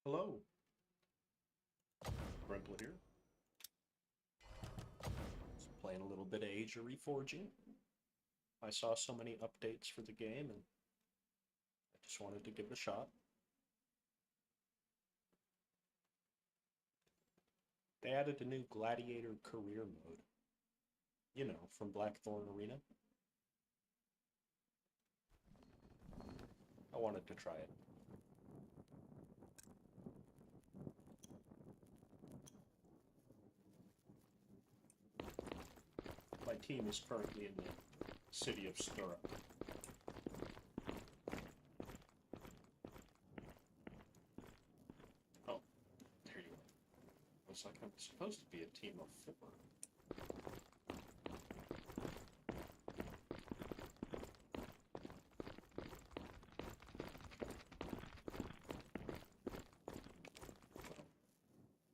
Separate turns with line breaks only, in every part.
Hello, Brimple here. Just playing a little bit of Age of Reforging. I saw so many updates for the game and I just wanted to give it a shot. They added a new Gladiator career mode. You know, from Blackthorn Arena. I wanted to try it. My team is currently in the city of Stirrup. Oh, there you are. Looks like I'm supposed to be a team of 4.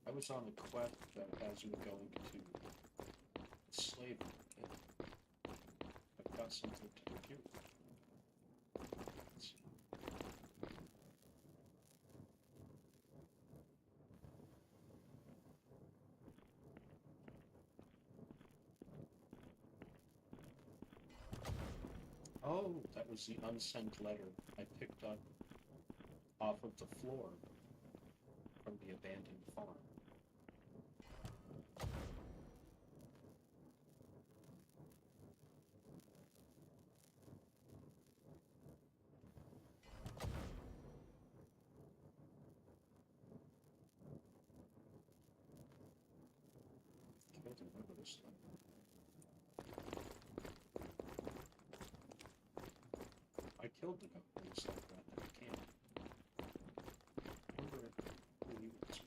I was on a quest that has me going to the slave market. I've got something to do here. Oh, that was the unsent letter I picked up off of the floor from the abandoned farm. Can't remember this thing. I killed the goat and stuff that at the camp. I wonder who he was.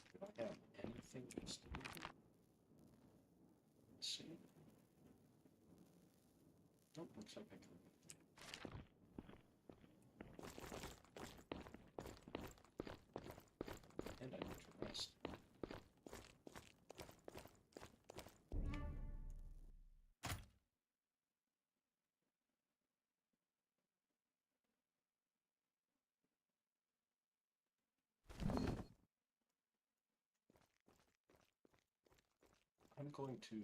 Do I have anything else to do? Let's see. Nope, looks like I can. And I need to rest. I'm going to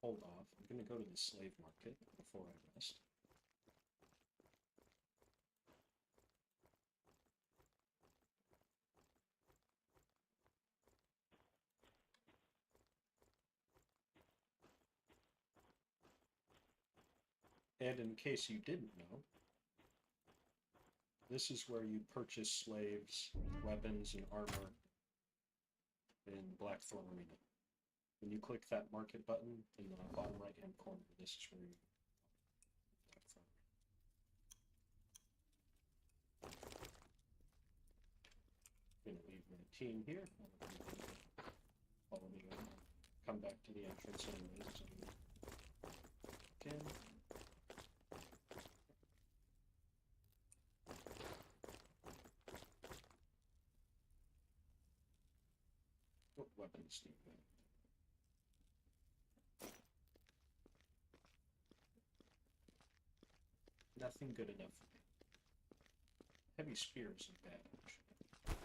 hold off. I'm going to go to the slave market before I rest. And in case you didn't know, this is where you purchase slaves, weapons, and armor in Blackthorn Arena. When you click that market button in the bottom right hand corner, this is where you Blackthorn. I'm going to leave my team here. Follow me around. Come back to the entrance anyways. Again. What weapons do you have? Nothing good enough for me. Heavy spear isn't bad, actually.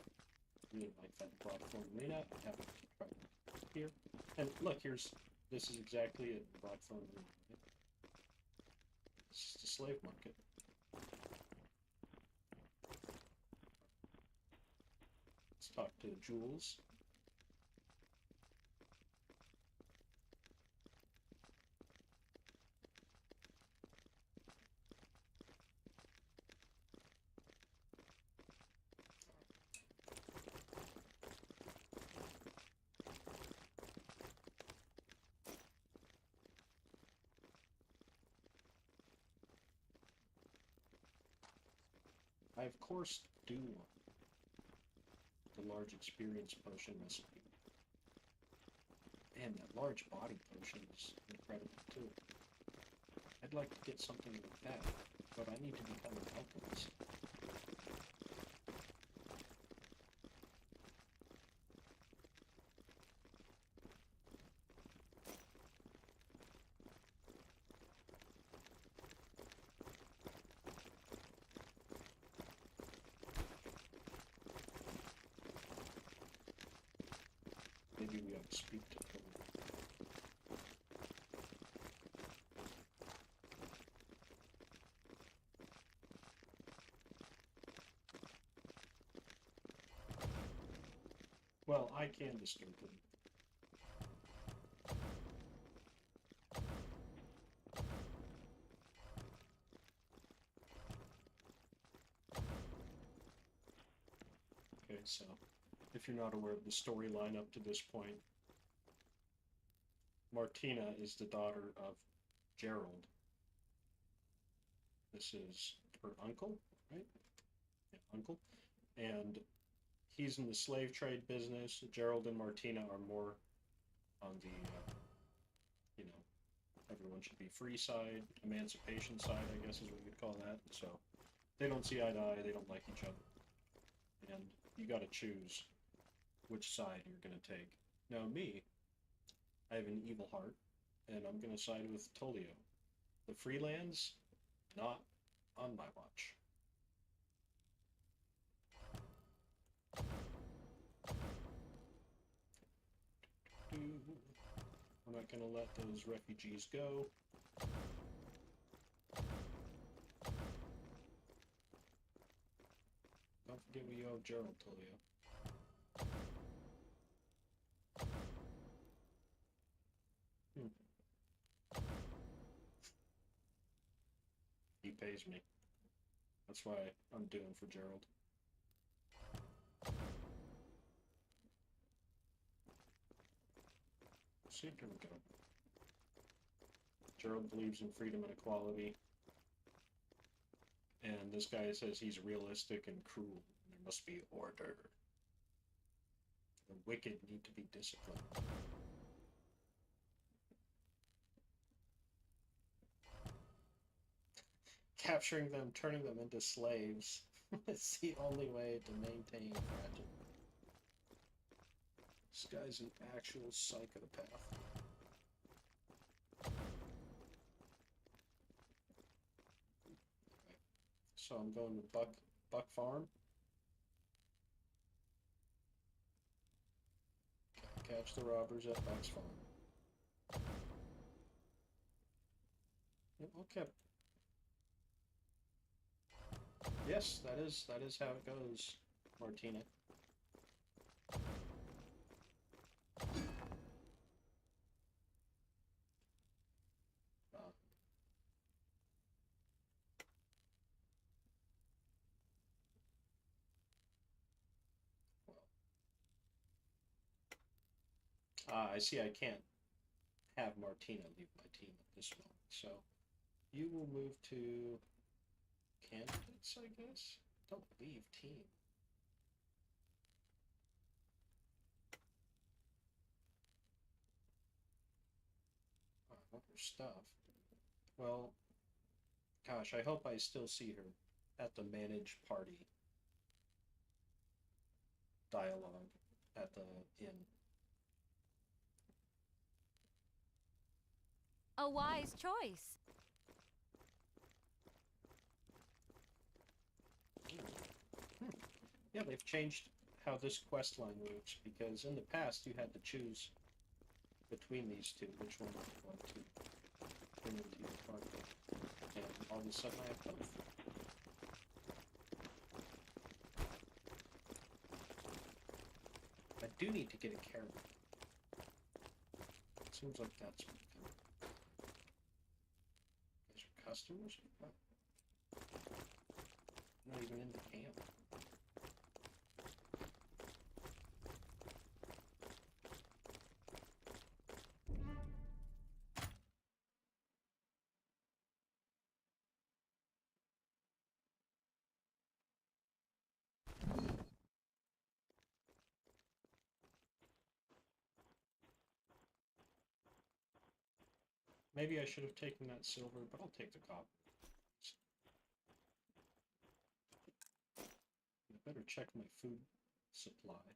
Really like that Blackthorn Arena. I haven't tried it here. And look, this is exactly a Blackthorn Arena. Right? It's just a slave market. Let's talk to Jules. I, of course, do want the large experience potion recipe. Man, that large body potion is incredible, too. I'd like to get something like that, but I need to become an alchemist. maybe we ought to speak to Tolio. Well, I can disturb him. Okay, so if you're not aware of the storyline up to this point, Martina is the daughter of Gerald. This is her uncle, right? Yeah, uncle. And he's in the slave trade business. Gerald and Martina are more on the, you know, everyone should be free side, emancipation side, I guess is what you'd call that. So they don't see eye to eye, they don't like each other. And you gotta choose which side you're gonna take. Now me, I have an evil heart, and I'm gonna side with Tolio. The Freelands, not on my watch. I'm not gonna let those refugees go. Don't forget we owe Gerald, Tolio. He pays me. That's why I'm doing for Gerald. See, here we go. Gerald believes in freedom and equality. And this guy says he's realistic and cruel. There must be order. The wicked need to be disciplined. Capturing them, turning them into slaves. It's the only way to maintain fragile. This guy's an actual psychopath. So I'm going to Buck Farm. Catch the robbers at Buck's Farm. Okay. Yes, that is how it goes, Martina. I see I can't have Martina leave my team at this moment, so you will move to candidates, I guess? Don't leave team. I want her stuff. Well, gosh, I hope I still see her at the manage party dialogue at the inn.
A wise choice.
Yeah, they've changed how this quest line works, because in the past you had to choose between these two, which one you want to bring into your party. And all of a sudden I have both. I do need to get a caravan. Seems like that's what kind of... These are customers? What? Not even in the camp. Maybe I should have taken that silver, but I'll take the copper. I better check my food supply.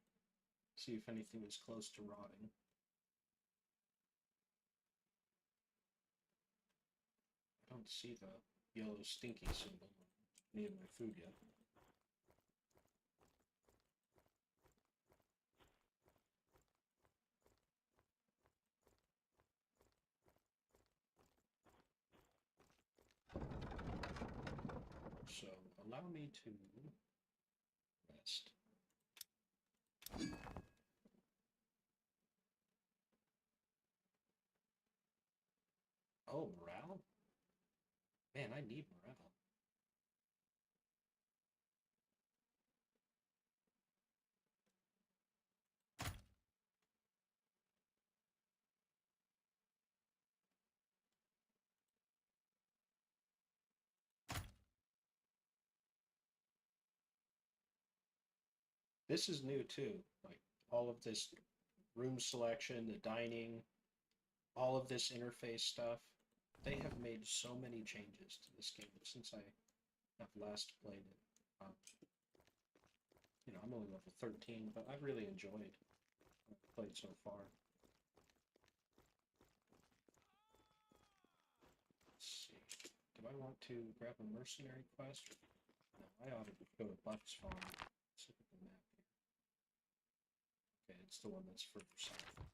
See if anything is close to rotting. I don't see the yellow stinky symbol on any of my food yet. allow me to rest. Oh, morale? Man, I need morale. This is new too. Like all of this room selection, the dining, all of this interface stuff. They have made so many changes to this game since I have last played it. You know, I'm only level 13, but I've really enjoyed what I've played so far. Let's see. Do I want to grab a mercenary quest? No, I ought to go to Buck's farm. Let's look at the map here. Okay, it's the one that's further south.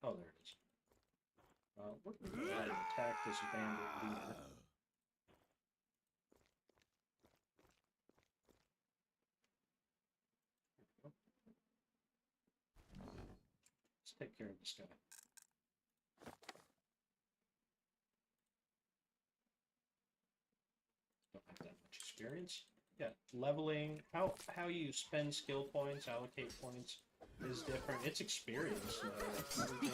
Oh, there it is. We're going to go ahead and attack this bandit leader. Let's take care of this guy. Don't have that much experience. Yeah, leveling, how you spend skill points, allocate points is different. It's experience. You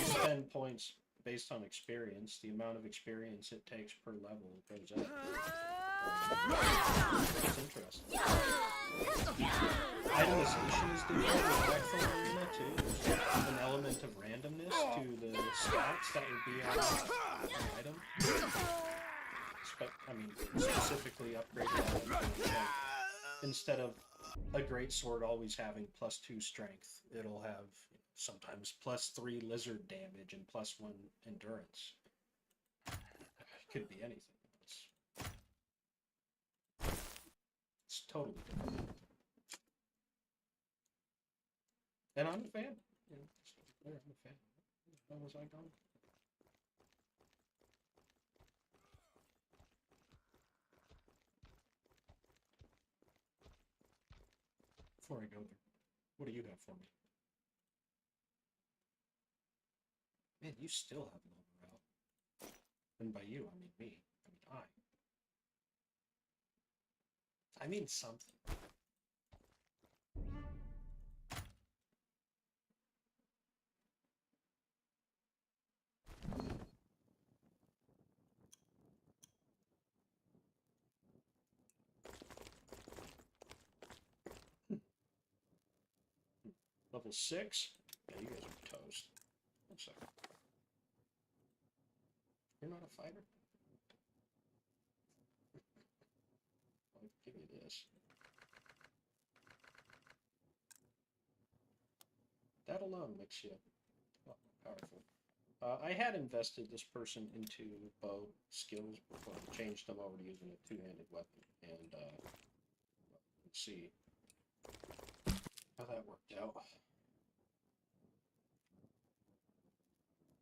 spend points based on experience. The amount of experience it takes per level goes up. It's interesting. Itemization is different in Blackthorn Arena too. There's an element of randomness to the stats that would be on an item. I mean, specifically upgraded items. Instead of a great sword always having +2 strength, it'll have sometimes +3 lizard damage and +1 endurance. It could be anything. It's totally different. And I'm a fan. You know, I'm a fan. How was I going? Before I go there, what do you have for me? Man, you still have no morale. And by you, I mean me. I mean something. Level 6? Yeah, you guys are toast. One second. You're not a fighter? I'll give you this. That alone makes you a lot more powerful. I had invested this person into bow skills before I changed them over to using a two-handed weapon, and let's see how that worked out.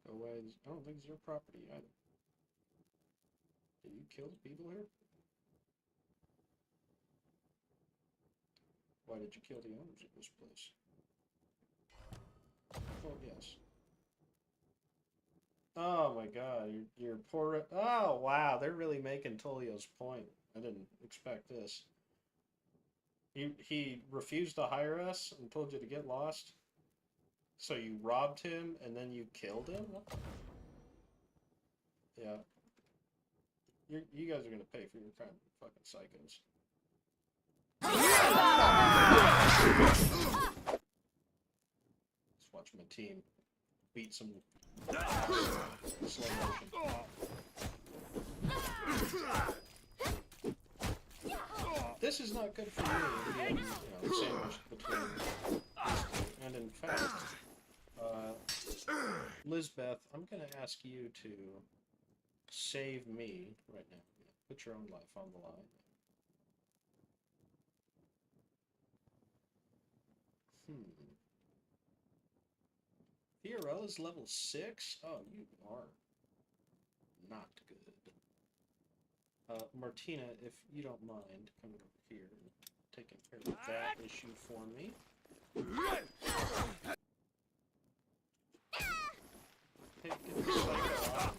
Go away. I don't think it's your property either. Did you kill the people here? Why did you kill the owners of this place? Oh, yes. Oh my god, you're poor. Oh wow, they're really making Tolio's point. I didn't expect this. He refused to hire us and told you to get lost. So you robbed him and then you killed him? Yeah. You guys are gonna pay for your crime, fucking psychos. Let's watch my team beat some slow motion. This is not good for you, sandwiched between these two. And in fact, Lizbeth, I'm gonna ask you to save me right now. Put your own life on the line. Fiorella's level 6? Oh, you are not good. Martina, if you don't mind coming over here and taking care of that issue for me. Hey, get the psycho off.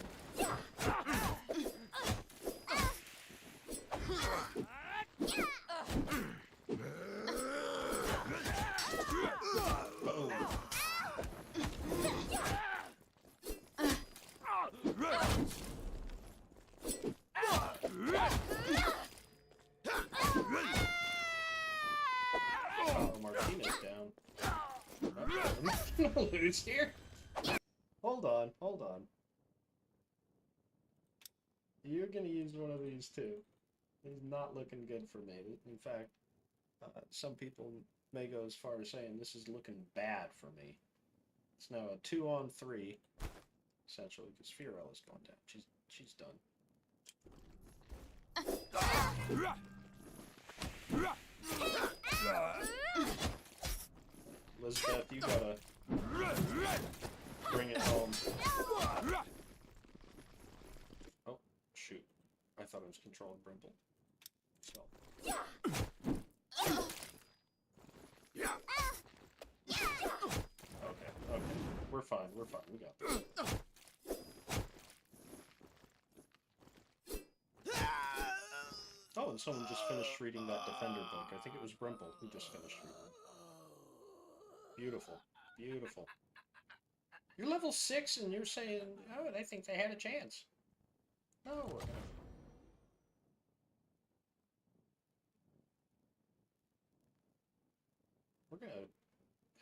Oh, Martina's down. I'm gonna lose here. Hold on, hold on. You're gonna use one of these too. It's not looking good for me. In fact, some people may go as far as saying this is looking bad for me. It's now a 2-on-3, essentially, because Fiorella's going down. She's done. Elizabeth, you gotta bring it home. Oh, shoot. I thought I was controlling Brimple. So. Okay. We're fine, we got this. Oh, and someone just finished reading that Defender book. I think it was Brimple who just finished reading it. Beautiful. Beautiful. You're level 6 and you're saying, oh, they think they had a chance. No, we're gonna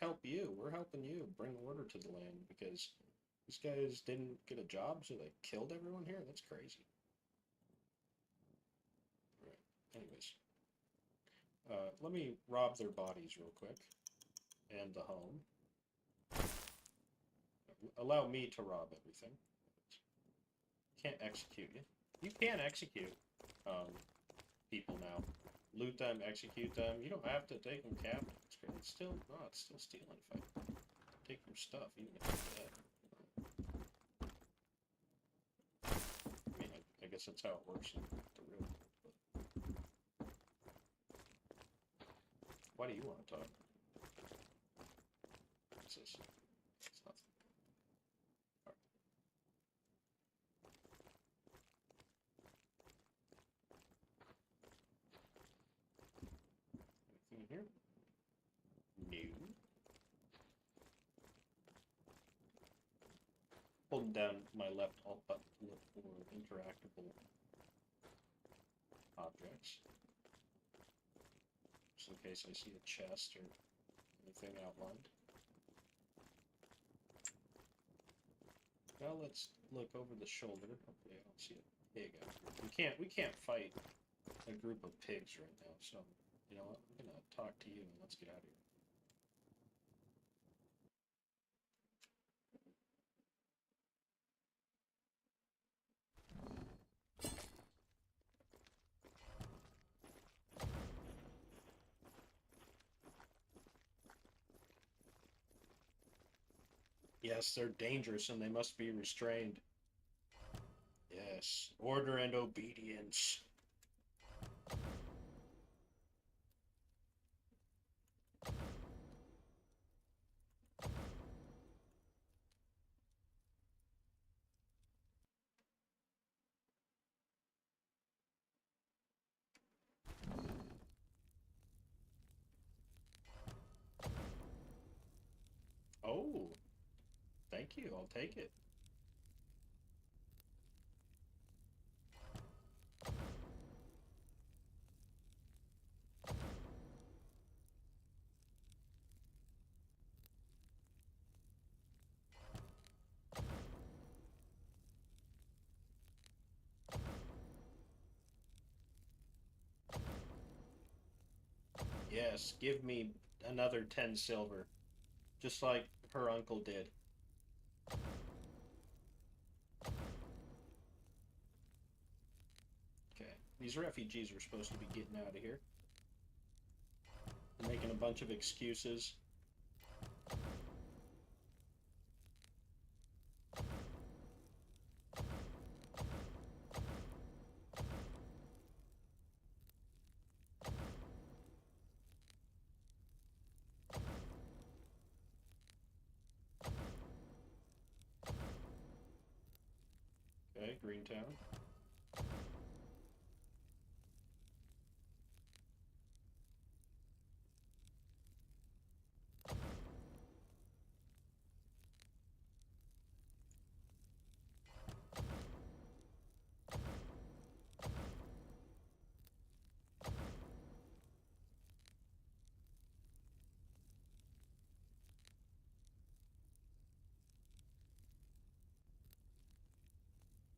help you. We're helping you bring order to the land because these guys didn't get a job, so they killed everyone here? That's crazy. Alright, anyways. Let me rob their bodies real quick. And the home. Allow me to rob everything. Can't execute you. You can execute people now. Loot them, execute them. You don't have to take them captive. It's still, no, it's still stealing if I take your stuff, even if it's dead. I mean, I guess that's how it works in the real world. Why do you want to talk? What's this? It's nothing. Right. Anything in here? No. Holding down my left alt button to look for interactable objects. Just in case I see a chest or anything outlined. Well, let's look over the shoulder. Hopefully I don't see a pig out here. We can't fight a group of pigs right now, so you know what? I'm gonna talk to you and let's get out of here. Yes, they're dangerous and they must be restrained. Yes, order and obedience. Oh, thank you. I'll take it. Yes, give me another 10 silver. Just like her uncle did. Okay, these refugees are supposed to be getting out of here. They're making a bunch of excuses. Okay, Greentown.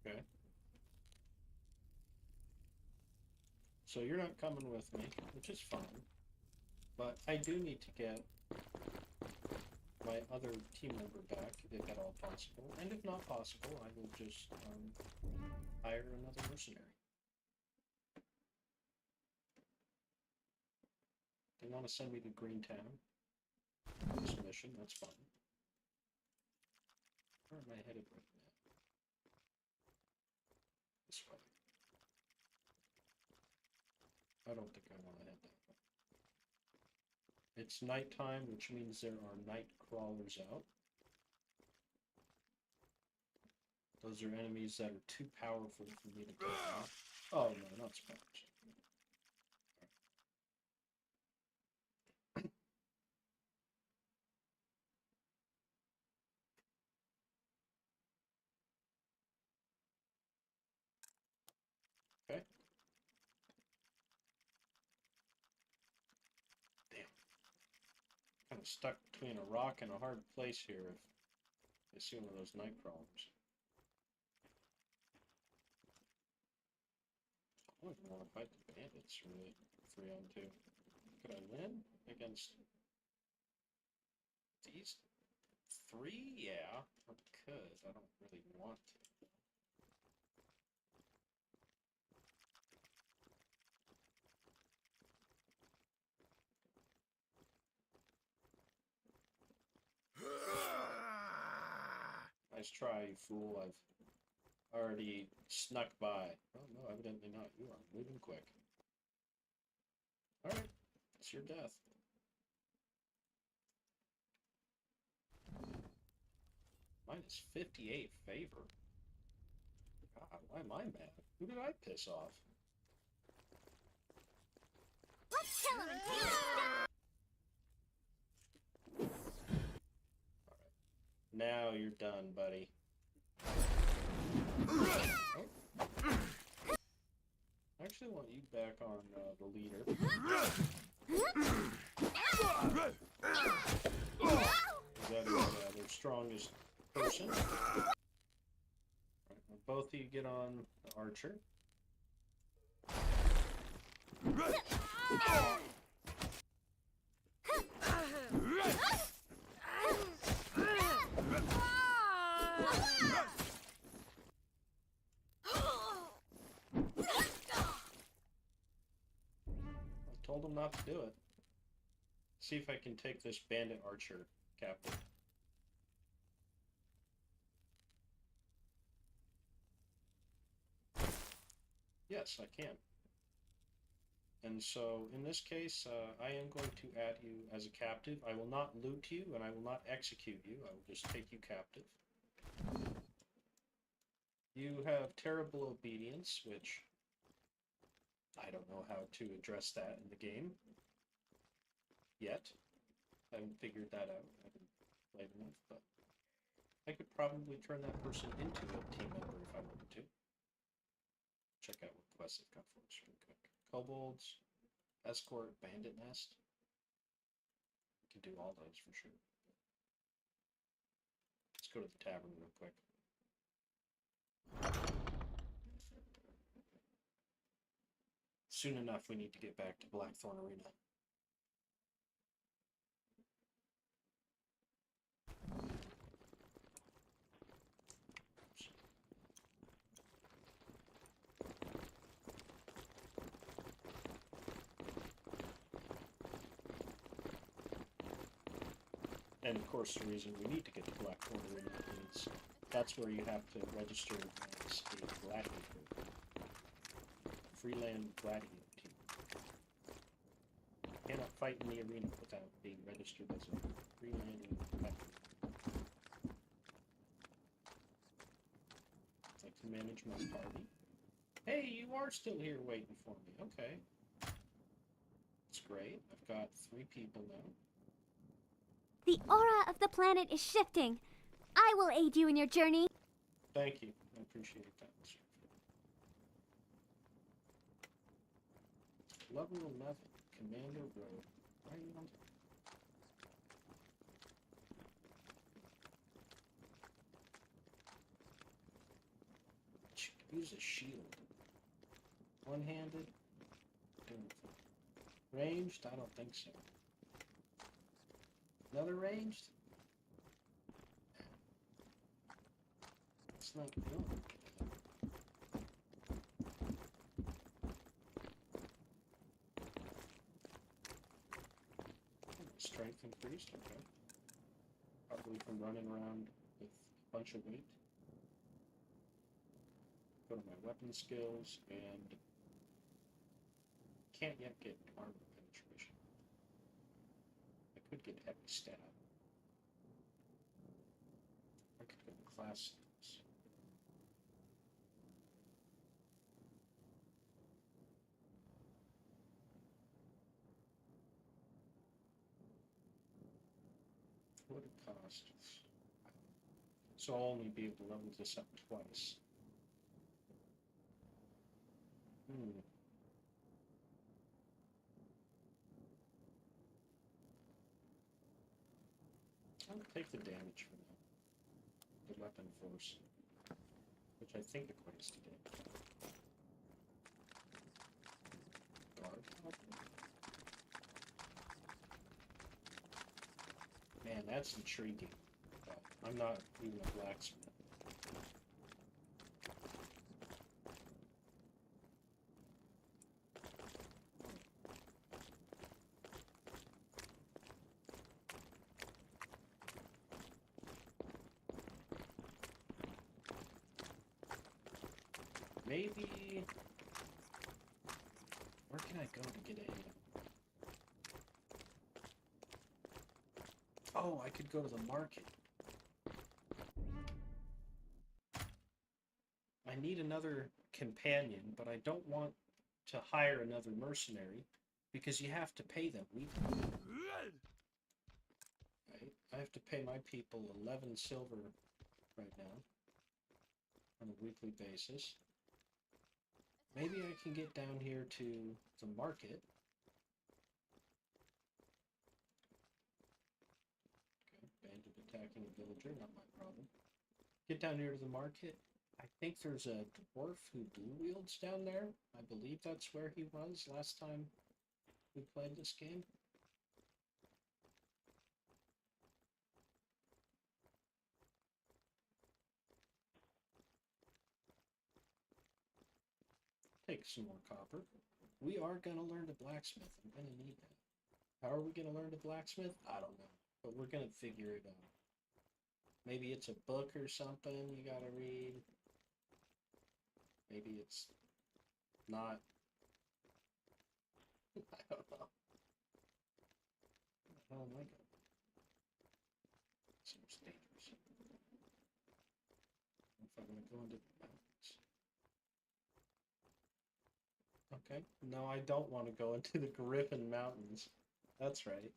Okay. So you're not coming with me, which is fine. But I do need to get my other team member back, if at all possible. And if not possible, I will just hire another mercenary. They want to send me to Greentown. This mission, that's fine. Where am I headed right now? This way. I don't think I want to head that way. It's nighttime, which means there are night crawlers out. Those are enemies that are too powerful for me to take out. Oh no, not spiders. Okay. Damn. Kind of stuck between a rock and a hard place here if I see one of those night crawlers. I don't even want to fight the bandits really. 3-on-2. Could I win against these 3? Yeah, I could. I don't really want to. Nice try, you fool. I've already snuck by. Oh no, evidently not. You are moving quick. Alright, it's your death. Minus 58 favor. God, why am I mad? Who did I piss off?
Let's kill him and take his
Now you're done, buddy. Oh. I actually want you back on the leader. That is their strongest person. Right, now both of you get on the archer. I told him not to do it. See if I can take this bandit archer captive. Yes, I can. And so, in this case, I am going to add you as a captive. I will not loot you, and I will not execute you. I will just take you captive. You have terrible obedience, which I don't know how to address that in the game yet. I haven't figured that out. I haven't played enough, but I could probably turn that person into a team member if I wanted to. Check out what quests they've got for us real quick. Kobolds, escort, bandit nest. We can do all those for sure. Let's go to the tavern real quick. Soon enough, we need to get back to Blackthorn Arena. And of course, the reason we need to get to Blackthorn Arena is that's where you have to register as a gladiator. Freeland gladiator team. You cannot fight in the arena without being registered as a Freeland gladiator. It's like the manage my party. Hey, you are still here waiting for me. Okay. That's great. I've got 3 people now.
The aura of the planet is shifting. I will aid you in your journey.
Thank you. I appreciate that. Level 11, Commander Road. Why are you on? Use a shield. One-handed? Ranged? I don't think so. Another ranged? It's not good. Strength increased, okay. Probably from running around with a bunch of weight. Go to my weapon skills, and can't yet get armor penetration. I could get heavy stab. I could go to class skills. What it costs. So I'll only be able to level this up twice. I'll take the damage from that. The weapon force, which I think equates to damage. Guard. Man, that's intriguing. But I'm not even a blacksmith. Maybe... Where can I go to get a... Oh, I could go to the market. I need another companion, but I don't want to hire another mercenary because you have to pay them weekly. Right? I have to pay my people 11 silver right now on a weekly basis. Maybe I can get down here to the market. Okay, bandit attacking a villager, not my problem. Get down here to the market. I think there's a dwarf who dual wields down there. I believe that's where he was last time we played this game. Take some more copper. We are going to learn to blacksmith. I'm going to need that. How are we going to learn to blacksmith? I don't know. But we're going to figure it out. Maybe it's a book or something you got to read. Maybe it's not. I don't know. Where the hell am I going? Seems dangerous. If I'm going to go into the mountains. Okay. No, I don't want to go into the Griffin Mountains. That's right.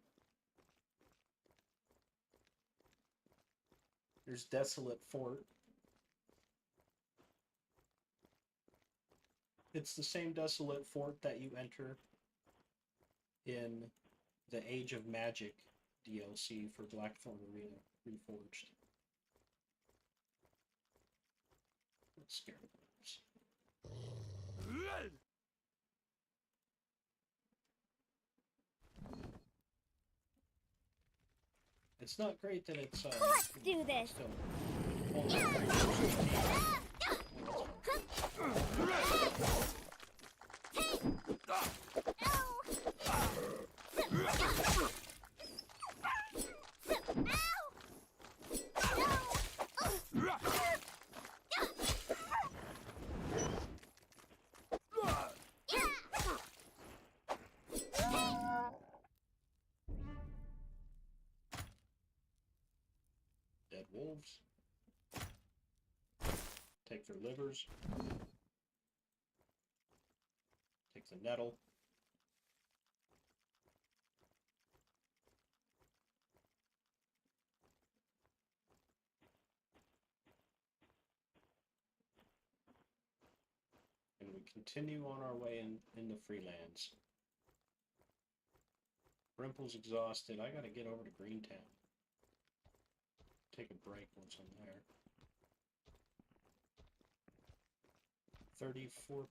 There's Desolate Fort. It's the same Desolate Fort that you enter in the Age of Magic DLC for Blackthorn Arena Reforged. Let's scare the birds. It's not great that it's
Let's do this.
Still. Dead wolves. Take their livers. Take the nettle. And we continue on our way in the Freelands. Brimple's exhausted. I gotta get over to Greentown. Take a break once I'm there. 34%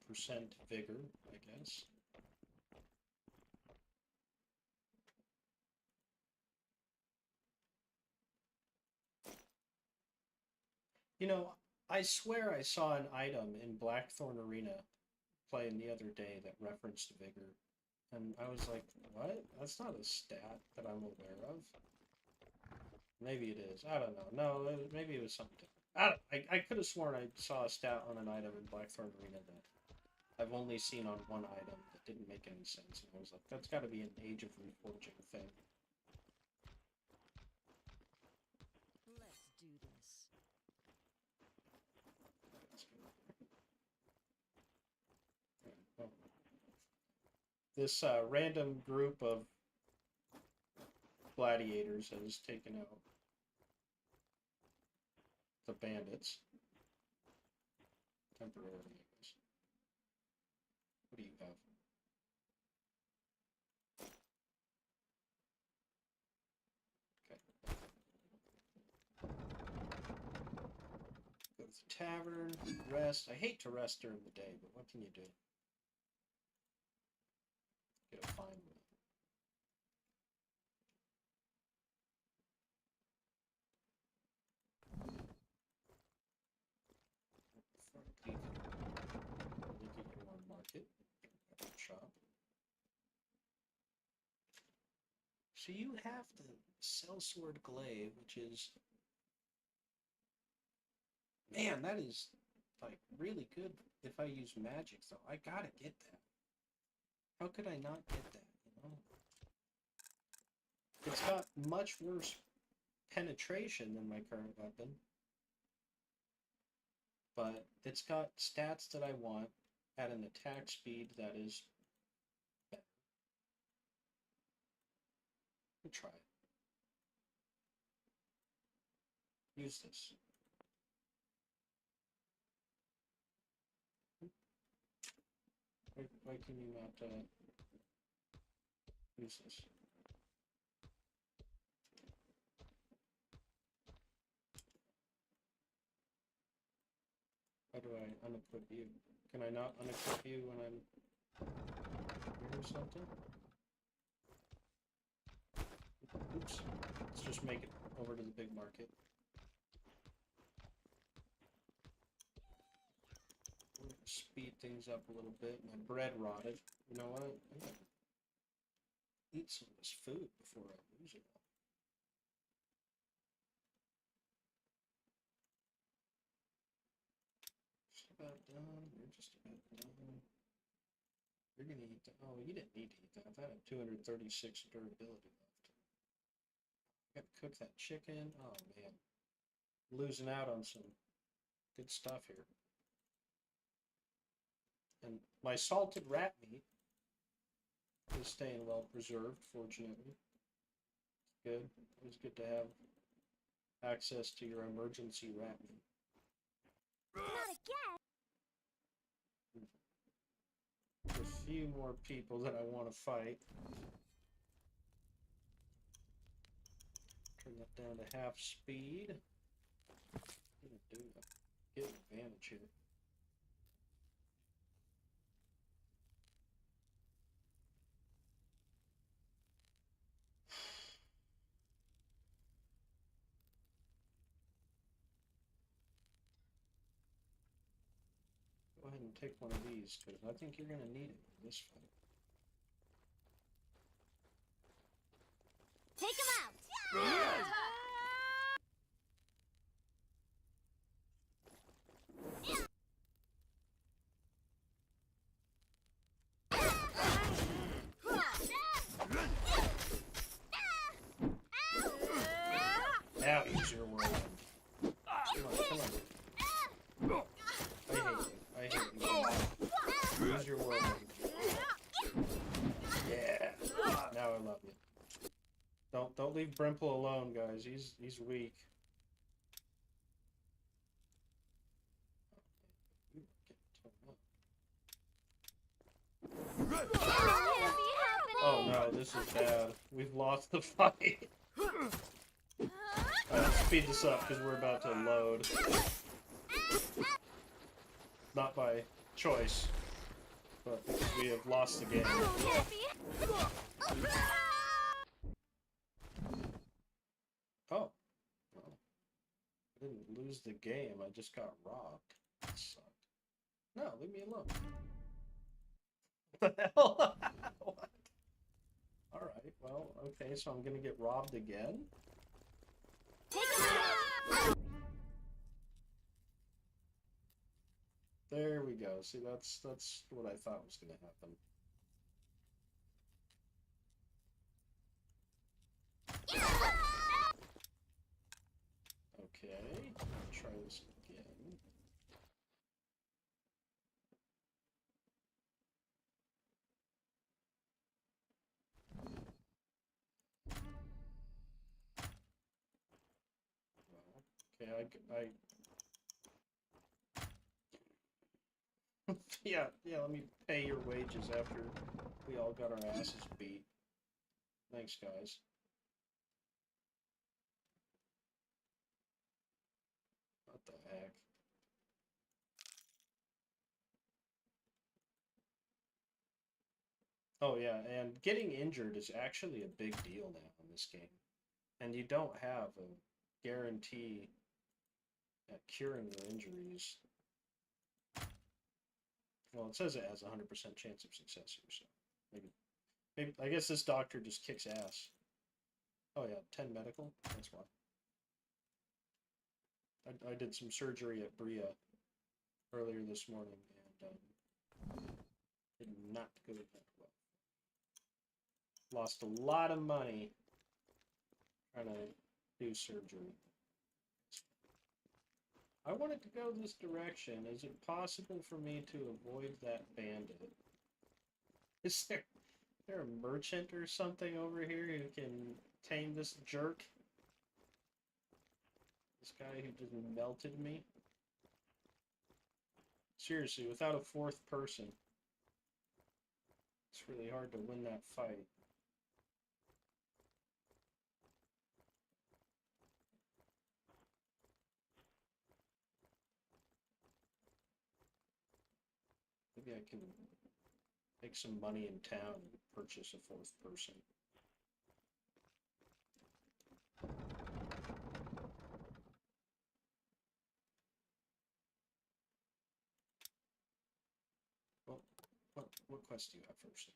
vigor, I guess. You know, I swear I saw an item in Blackthorn Arena playing the other day that referenced vigor. And I was like, what? That's not a stat that I'm aware of. Maybe it is. I don't know. No, maybe it was something different. I could have sworn I saw a stat on an item in Blackthorn Arena that I've only seen on one item that didn't make any sense. And I was like, that's got to be an Age of Reforging thing.
Let's do this.
Well, this random group of gladiators has taken out the bandits. Temporarily, I guess. What do you have? Okay. Go to the tavern, rest. I hate to rest during the day, but what can you do? Get a fine one. Market shop. So you have the sellsword glaive, which is, man, that is like really good if I use magic though. I gotta get that. How could I not get that, you know? It's got much worse penetration than my current weapon. But it's got stats that I want at an attack speed that is better. We'll try it. Use this. Why can you not use this? How do I unequip you? Can I not unequip you when I'm here or something? Oops. Let's just make it over to the big market. Speed things up a little bit. My bread rotted. You know what? I'm gonna eat some of this food before I lose it all. Just about done. You're just about done. You're gonna eat that. Oh, you didn't need to eat that. That had 236 durability left. Gotta cook that chicken. Oh man. Losing out on some good stuff here. And my salted rat meat is staying well preserved, fortunately. Good. It's good to have access to your emergency rat meat.
Not again!
There's a few more people that I want to fight. Turn that down to half speed. I'm gonna do that. Get an advantage here. Go ahead and take one of these, because I think you're going to need it in this fight.
Take him out!
Now use your word. Come on, come on. Don't leave Brimple alone, guys. He's weak. Oh no, this is bad. We've lost the fight. Speed this up because we're about to load. Not by choice, but because we have lost the game. Oh. Well, I didn't lose the game, I just got robbed. That sucked. No, leave me alone. What the hell? What? Alright, well, okay, so I'm gonna get robbed again? There we go. See, that's what I thought was gonna happen. Okay, try this again. Okay, yeah, let me pay your wages after we all got our asses beat. Thanks, guys. What the heck? Oh yeah, and getting injured is actually a big deal now in this game. And you don't have a guarantee at curing your injuries. Well, it says it has a 100% chance of success here, so maybe I guess this doctor just kicks ass. Oh yeah, 10 medical. That's why. I did some surgery at Bria earlier this morning, and did not go that well. Lost a lot of money trying to do surgery. I wanted to go this direction. Is it possible for me to avoid that bandit? Is there a merchant or something over here who can tame this jerk? This guy who just melted me? Seriously, without a fourth person, it's really hard to win that fight. Maybe I can make some money in town and purchase a fourth person. Well, what quest do you have first?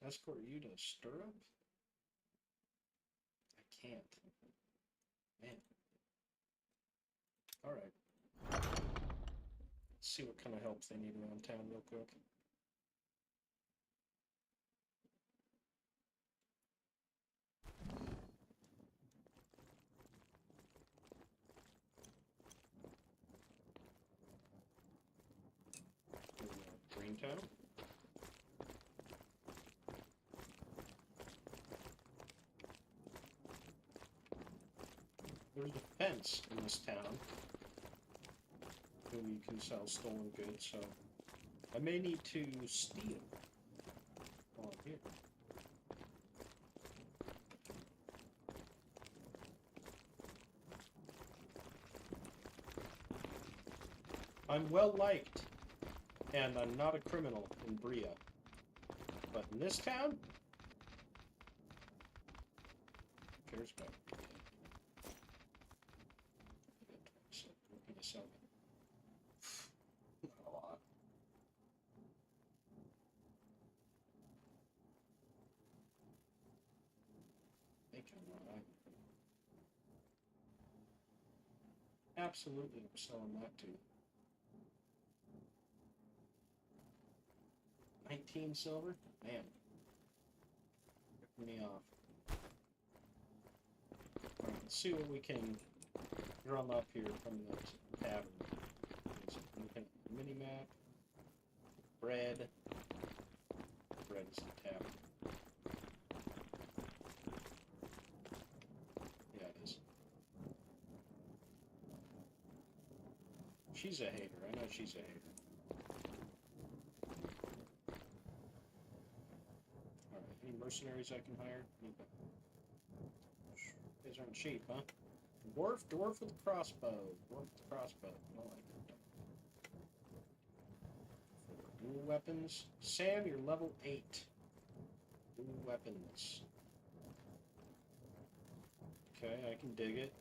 Escort you to Stirrup? I can't. Man. Alright. Let's see what kind of help they need around town real quick. Greentown. There's a fence in this town where you can sell stolen goods, so I may need to steal while I'm here. I'm well liked, and I'm not a criminal in Bria. But in this town, who cares about Bria? Looking to sell it. Not a lot. I think I'm right. Absolutely, I'm selling that too. 19 silver? Man. Ripping me off. Alright, let's see what we can drum up here from the tavern. Some bread. Bread is the tab. Yeah, it is. She's a hater. I know she's a hater. Alright, any mercenaries I can hire? These aren't cheap, huh? Dwarf with a crossbow. Dwarf with a crossbow. I like it. Dual weapons. Sam, you're level 8. Dual weapons. Okay, I can dig it.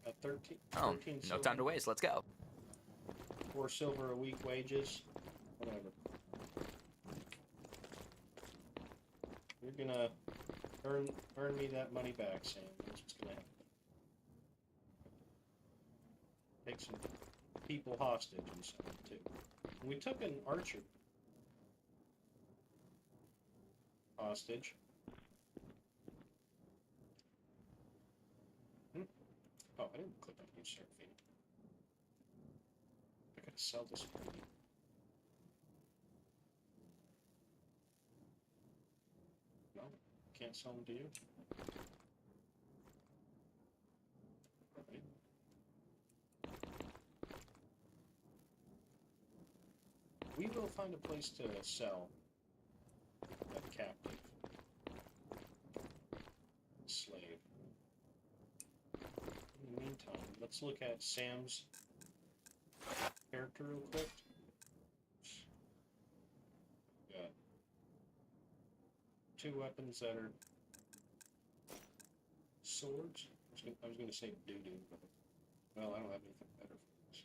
At 13.
Oh,
13
no
silver.
time to waste. Let's go.
4 silver a week wages. Whatever. You're gonna earn me that money back, Sam. That's what's gonna happen. Take some people hostage and stuff too. We took an archer hostage. Oh, I didn't click on you, Seraphine. I gotta sell this one. No, can't sell them to you. Alright. We will find a place to sell that captive slave. In the meantime, let's look at Sam's character real quick. Got 2 weapons that are swords. I was gonna say doo-doo, but well, I don't have anything better for this.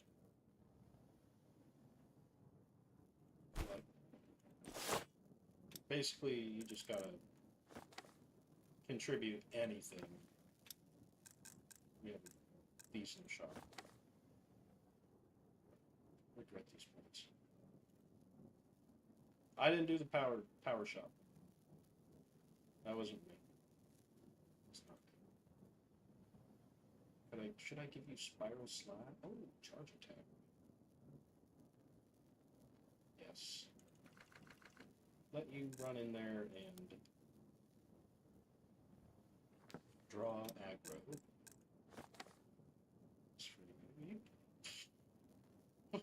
But basically, you just gotta contribute anything. We have a decent shot. Regret these points. I didn't do the power shot. That wasn't me. It's not me. Should I give you spiral slab? Oh, charge attack. Yes. Let you run in there and draw aggro.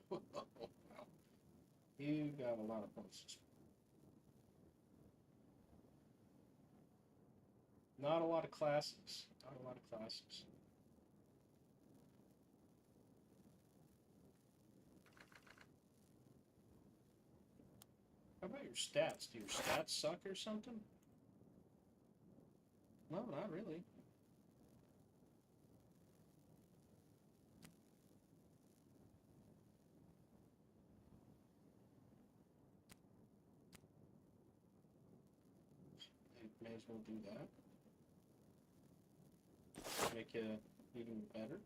Wow. You got a lot of points. Not a lot of classes. Not a lot of classes. How about your stats? Do your stats suck or something? No, not really. May as well do that. Make you even better.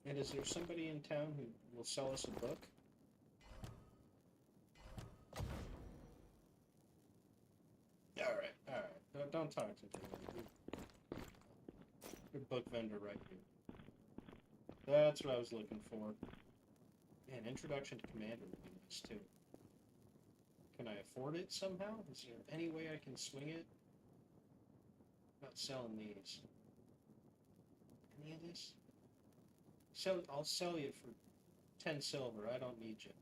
And is there somebody in town who will sell us a book? Alright. Don't talk to me. Your book vendor right here. That's what I was looking for. Man, Introduction to Commander would be nice too. Can I afford it somehow? Is there any way I can swing it? I'm not selling these. Any of this? I'll sell you for 10 silver. I don't need you.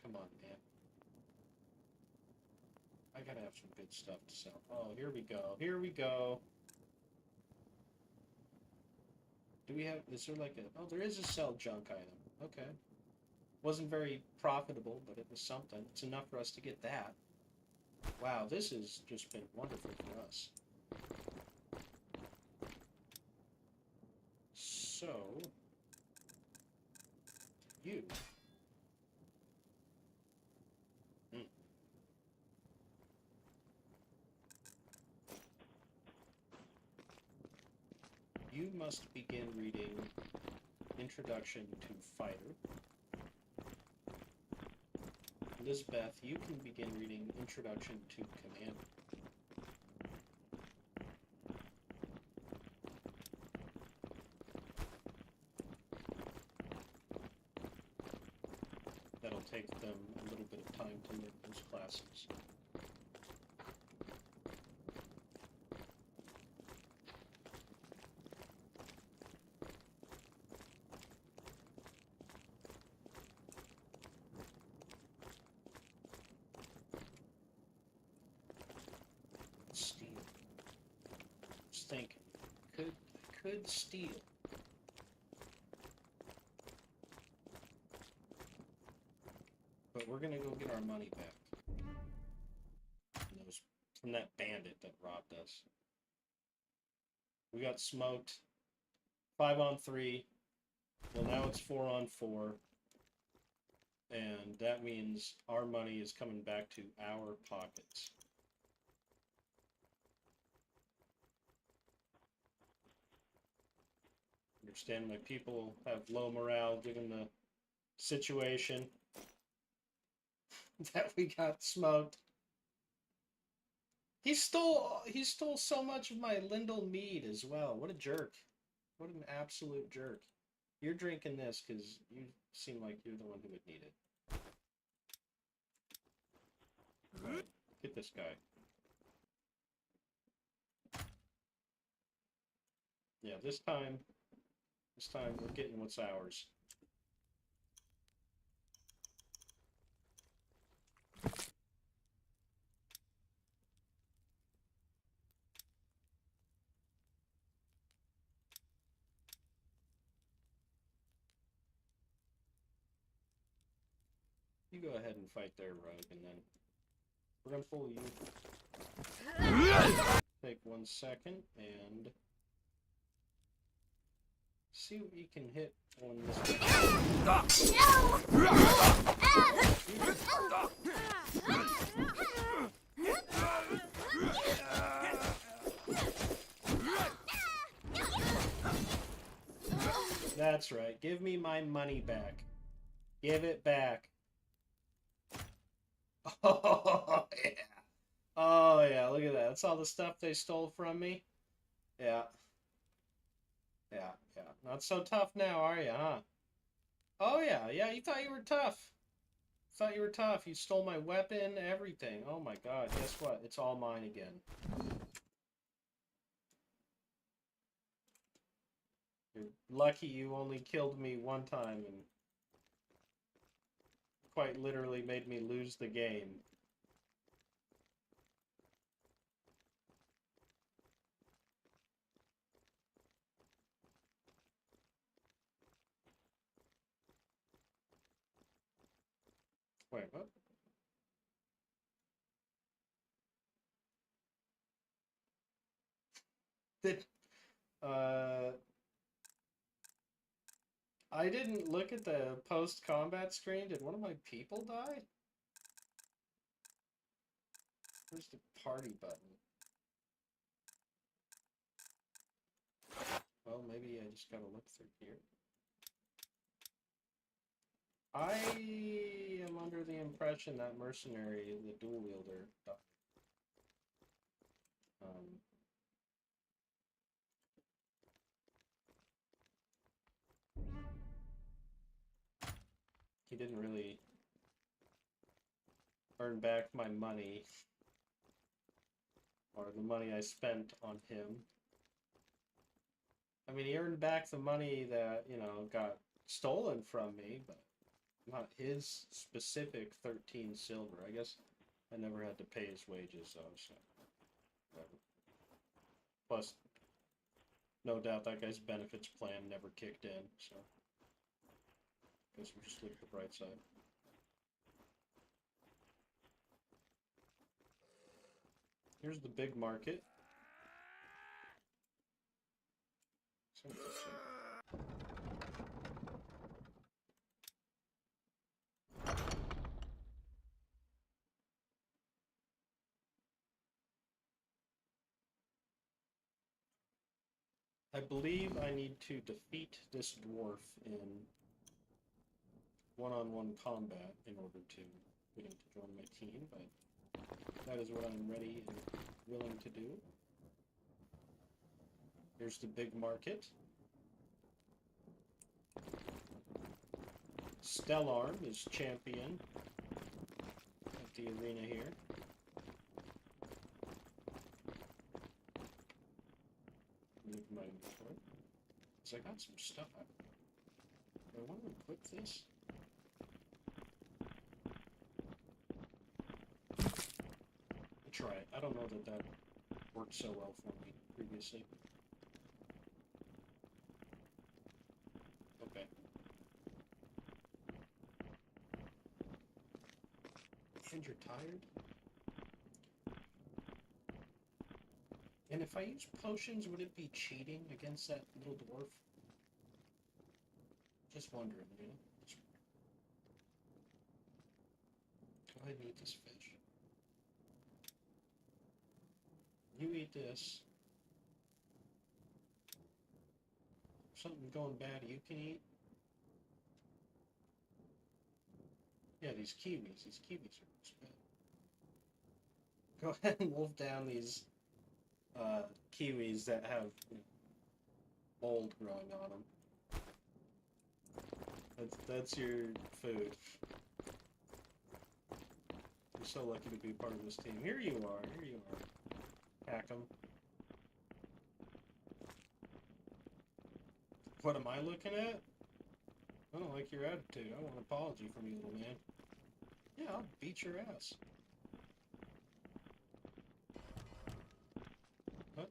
Come on, man. I gotta have some good stuff to sell. Oh, here we go. Here we go. Do we have, is there like a, oh, there is a sell junk item. Okay. Wasn't very profitable, but it was something. It's enough for us to get that. Wow, this has just been wonderful for us. So, you. You must begin reading Introduction to Fighter. Elizabeth, you can begin reading Introduction to Commander. take them a little bit of time to learn those classes. Steal. Just thinking, could steal. But we're gonna go get our money back from that bandit that robbed us. We got smoked. 5-on-3. Well, now it's 4-on-4. And that means our money is coming back to our pockets. Understand my people have low morale given the situation that we got smoked. He stole so much of my Lindell mead as well. What a jerk. What an absolute jerk. You're drinking this because you seem like you're the one who would need it. Right. Get this guy. Yeah, this time we're getting what's ours. You go ahead and fight their rogue, and then Brimple, you take 1 second and see what you can hit on this. That's right. Give me my money back. Give it back. Oh, yeah. Oh, yeah. Look at that. That's all the stuff they stole from me. Yeah. Yeah, yeah. Not so tough now, are you, huh? Oh, yeah. Yeah, you thought you were tough. Thought you were tough. You stole my weapon, everything. Oh, my God. Guess what? It's all mine again. You're lucky you only killed me 1 time and quite literally made me lose the game. Wait, what? Did, I didn't look at the post-combat screen. Did one of my people die? Where's the party button? Well, maybe I just gotta look through here. I am under the impression that mercenary, the dual wielder, died. He didn't really earn back my money, or the money I spent on him. I mean, he earned back the money that, you know, got stolen from me, but not his specific 13 silver. I guess I never had to pay his wages, though, so whatever. Plus, no doubt that guy's benefits plan never kicked in, so guess we'll just look at the bright side. Here's the big market. I believe I need to defeat this dwarf in one-on-one combat in order to get him to join my team, but that is what I'm ready and willing to do. Here's the big market. Stellarm is champion at the arena here. Move my inventory. So I got some stuff out. Do I want to equip this? I'll try it. I don't know that that worked so well for me previously. Okay. And you're tired? And if I use potions, would it be cheating against that little dwarf? Just wondering, you know? Go ahead and eat this fish. You eat this. Something going bad you can eat? Yeah, these kiwis. These kiwis are bad. Go ahead and wolf down these kiwis that have mold growing on them. That's your food. You're so lucky to be part of this team. Here you are. Here you are. Hack them. What am I looking at? I don't like your attitude. I want an apology from you, little man. Yeah, I'll beat your ass. What?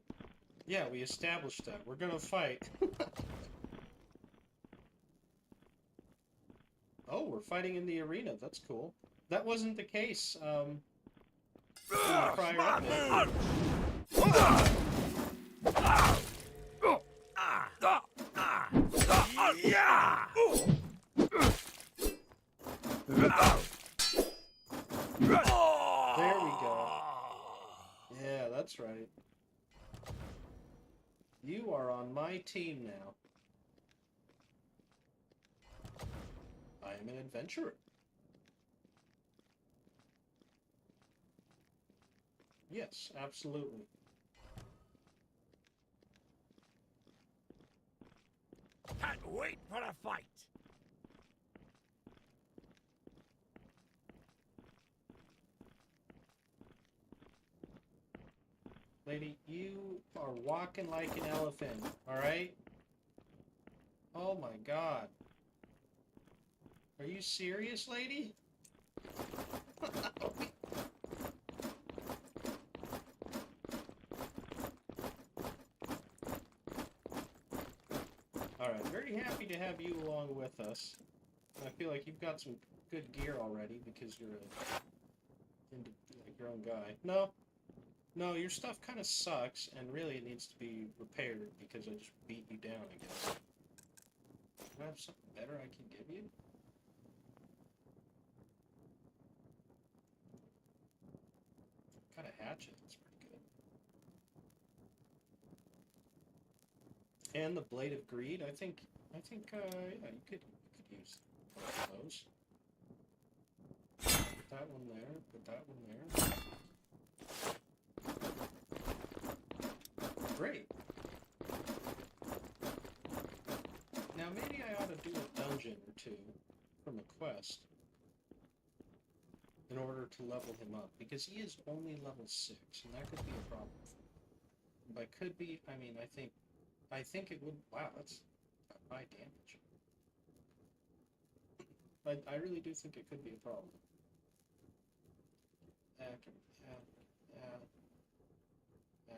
Yeah, we established that. We're gonna fight. Oh, we're fighting in the arena. That's cool. That wasn't the case, in the prior update.
Yeah!
There we go. Yeah, that's right. You are on my team now. I am an adventurer. Yes, absolutely.
Can't wait for a fight!
Lady, you are walking like an elephant, alright? Oh my god. Are you serious, lady? Alright, very happy to have you along with us. I feel like you've got some good gear already because you're your own guy. No, your stuff kind of sucks, and really it needs to be repaired because I just beat you down, I guess. Do I have something better I can give you? Got a hatchet, that's pretty good. And the Blade of Greed, I think, yeah, you could use those. Put that one there, put that one there. Great. Now maybe I ought to do a dungeon or two from a quest in order to level him up, because he is only level 6, and that could be a problem. But could be, I mean, I think it would, wow, that's high damage. I really do think it could be a problem.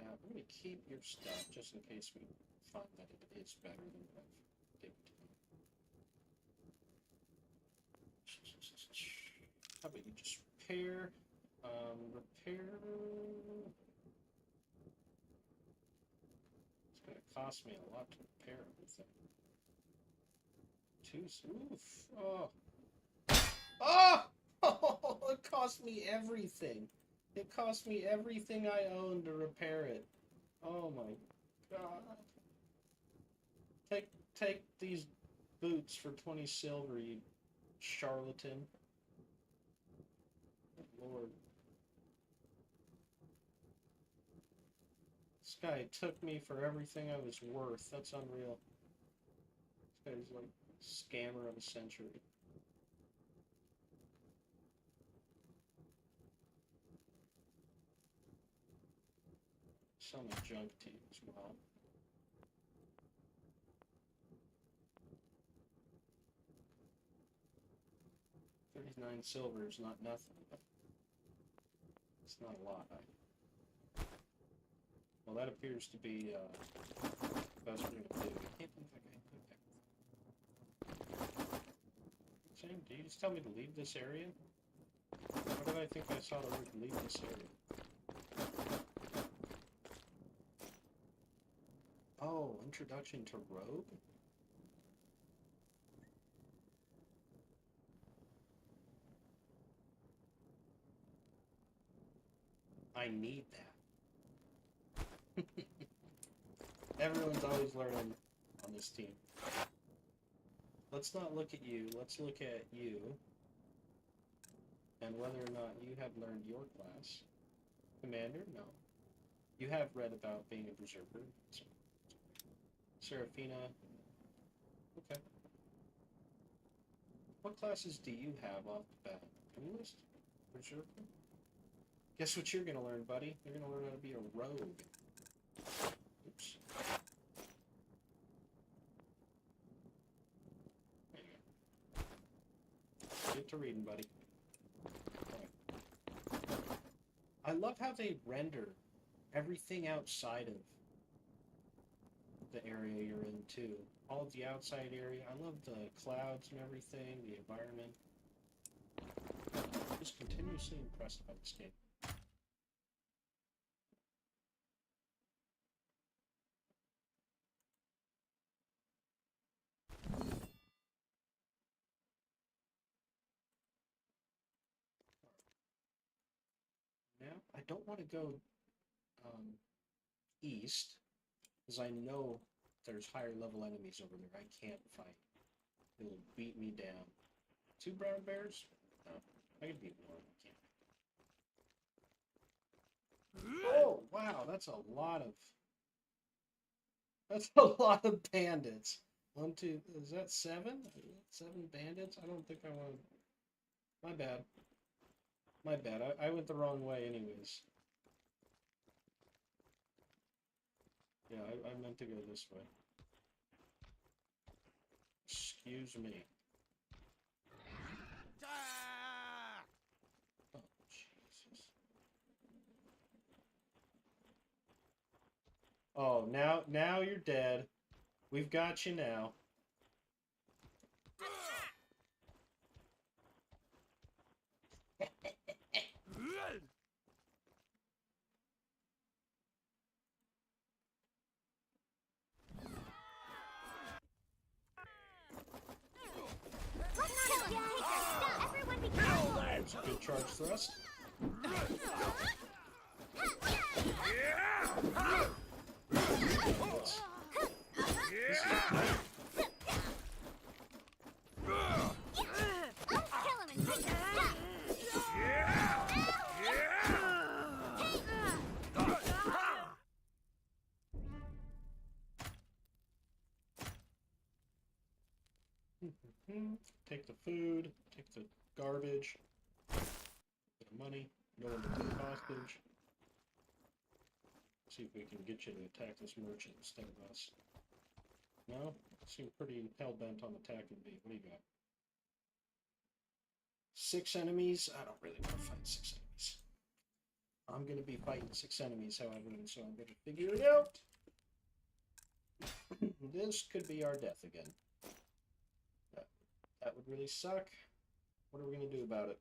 I'm going to keep your stuff just in case we find that it is better than what I've given to you. How about you just repair? Repair. It's going to cost me a lot to repair everything. Oof. Oh. Oh! Oh! It cost me everything. It cost me everything I own to repair it. Oh my god. Take these boots for 20 silver, you charlatan. Good lord. This guy took me for everything I was worth. That's unreal. This guy's like scammer of a century. Some junk to you as well. $39 silver is not nothing, but it's not a lot. Well, that appears to be the best we're gonna do. I can't believe I got hit back. Sam, did you just tell me to leave this area? Why did I think I saw the word leave this area? Oh, introduction to Rogue? I need that. Everyone's always learning on this team. Let's not look at you, let's look at you. And whether or not you have learned your class. Commander? No. You have read about being a berserker. So. Seraphina. Okay. What classes do you have off the bat? Duelist? Berserker? Guess what you're gonna learn, buddy? You're gonna learn how to be a rogue. Oops. There you go. Get to reading, buddy. Right. I love how they render everything outside of the area you're in, too. All of the outside area. I love the clouds and everything, the environment. I'm just continuously impressed by this game. Now, I don't want to go east, because I know there's higher level enemies over there I can't fight. It'll beat me down. 2 brown bears? No, I can beat one. I can't. Oh, wow, that's a lot of... That's a lot of bandits. 1, 2, is that 7? 7 bandits? I don't think I want to... My bad. My bad, I went the wrong way anyways. Yeah, I meant to go this way. Excuse me. Oh, Jesus. Oh, now you're dead. We've got you now. That's a good charge thrust. Take the food, take the garbage, bit of money, no one to take hostage. See if we can get you to attack this merchant instead of us. No? Seem pretty hell-bent on attacking me. What do you got? 6 enemies? I don't really want to fight 6 enemies. I'm going to be fighting 6 enemies, however, and so I'm going to figure it out. This could be our death again. That would really suck. What are we going to do about it?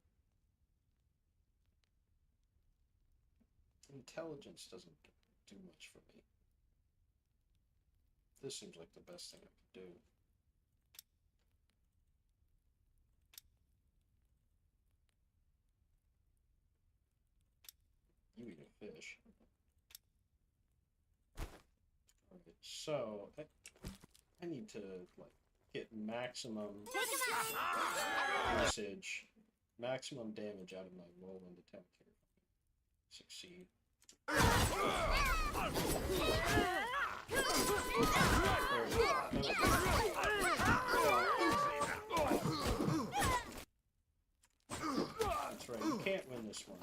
Intelligence doesn't do much for me. This seems like the best thing I could do. You eat a fish. Alright, so I need to like get maximum usage, maximum damage out of my whirlwind attack here. Succeed. That's right, you can't win this one.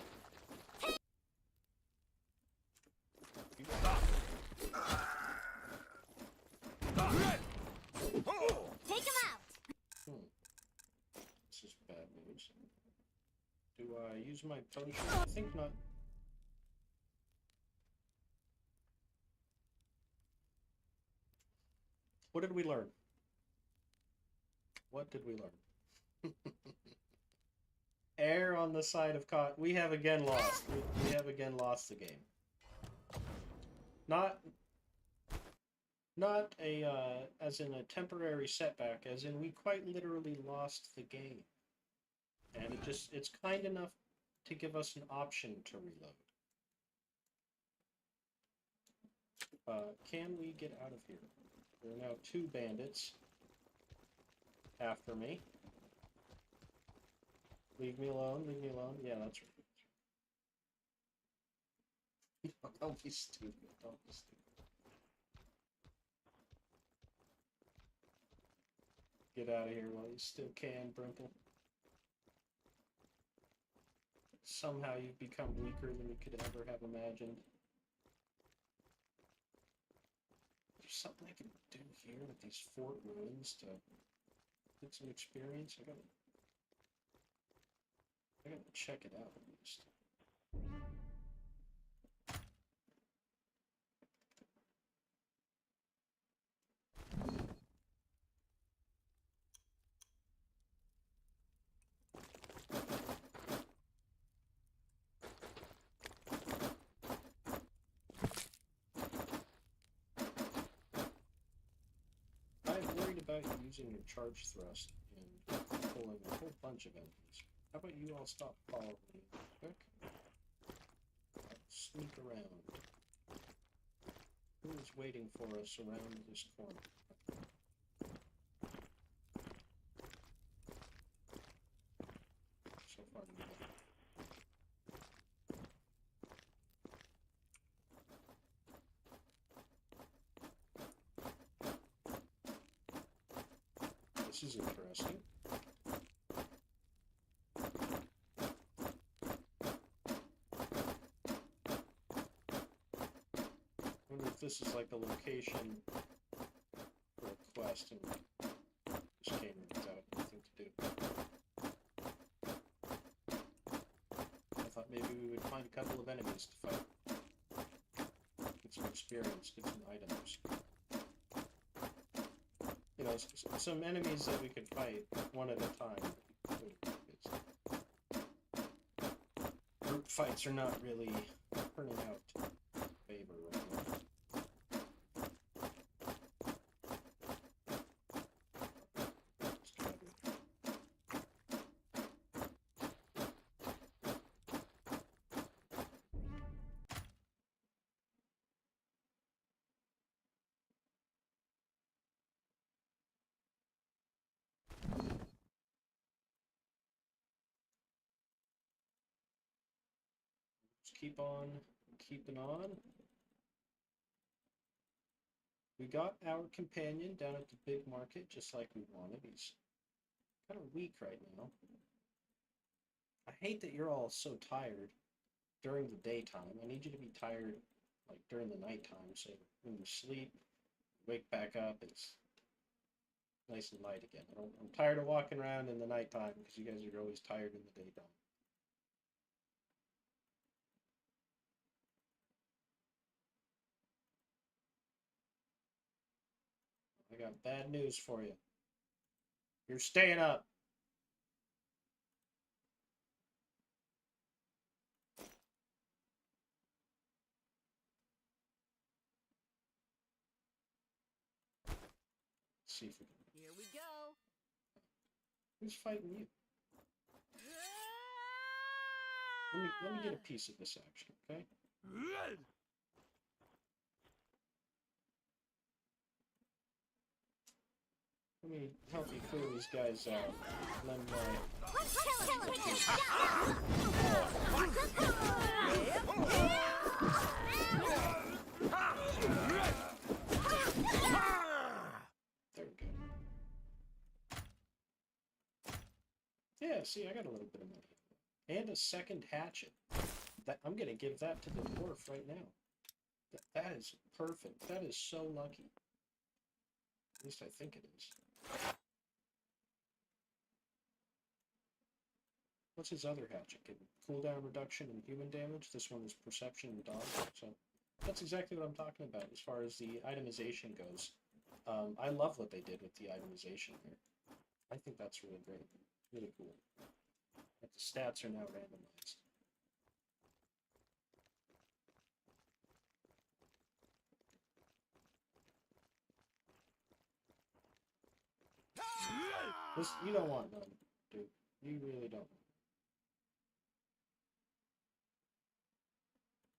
my potion? I think not. What did we learn? What did we learn? Err on the side of caution. We have again lost. We have again lost the game. Not a, as in a temporary setback, as in we quite literally lost the game. And it's kind enough to give us an option to reload. Can we get out of here? There are now 2 bandits after me. Leave me alone, leave me alone. Yeah, that's right. Don't be stupid, don't be stupid. Get out of here while you still can, Brimple. Somehow you've become weaker than you could ever have imagined. There's something I can do here with these fort ruins to get some experience. I gotta check it out at least. I'm worried about you using your charge thrust and pulling a whole bunch of enemies. How about you all stop following me quick? I'll sneak around. Who is waiting for us around this corner? So far, no. This is interesting. I wonder if this is like a location for a quest and just came in without anything to do. I thought maybe we would find a couple of enemies to fight. Get some experience, get some items. You know, some enemies that we could fight one at a time. Group fights are not really turning out in favor right now. Just keep on keeping on. We got our companion down at the big market just like we wanted. He's kind of weak right now. I hate that you're all so tired during the daytime. I need you to be tired like during the nighttime, so when you sleep, wake back up, it's nice and light again. I'm tired of walking around in the nighttime because you guys are always tired in the daytime. I got bad news for you. You're staying up. Let's see if we can.
Here we go.
Who's fighting you? Let me get a piece of this action, okay? Let me help you clear these guys out. And then, there we go. Yeah, see, I got a little bit of money. And a second hatchet. I'm gonna give that to the dwarf right now. That is perfect. That is so lucky. At least I think it is. What's his other hatchet? Cooldown reduction and human damage. This one is perception and dodge. So that's exactly what I'm talking about as far as the itemization goes. I love what they did with the itemization here. I think that's really great. Really cool. But the stats are now randomized. This, you don't want none, dude. You really don't.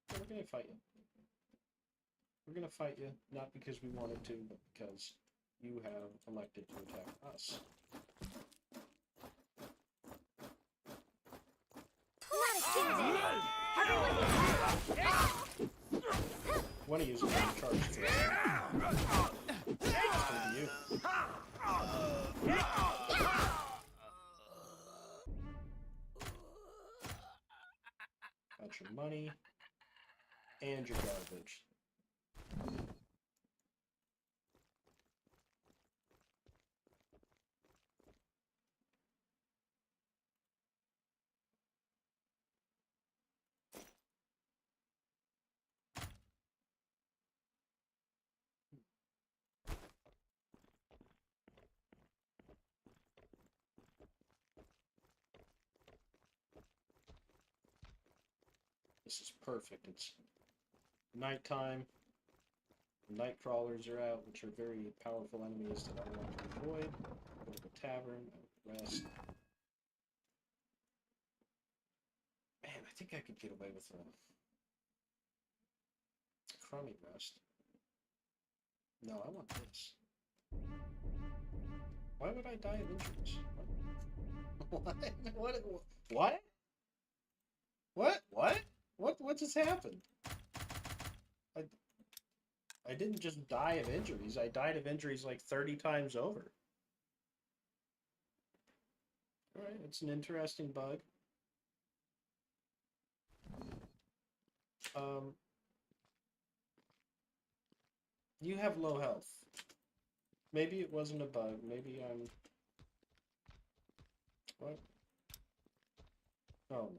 But we're gonna fight you. We're gonna fight you, not because we wanted to, but because you have elected to attack us. One of you is going to charge through. It's gonna be you. That's your money and your garbage. This is perfect. It's nighttime. Night crawlers are out, which are very powerful enemies that I want to avoid. Go to the tavern, rest. Man, I think I could get away with a crummy rest. No, I want this. Why would I die of injuries? What? What? What just happened? I didn't just die of injuries. I died of injuries like 30 times over. Alright, it's an interesting bug. You have low health. Maybe it wasn't a bug. Maybe I'm... What? Oh.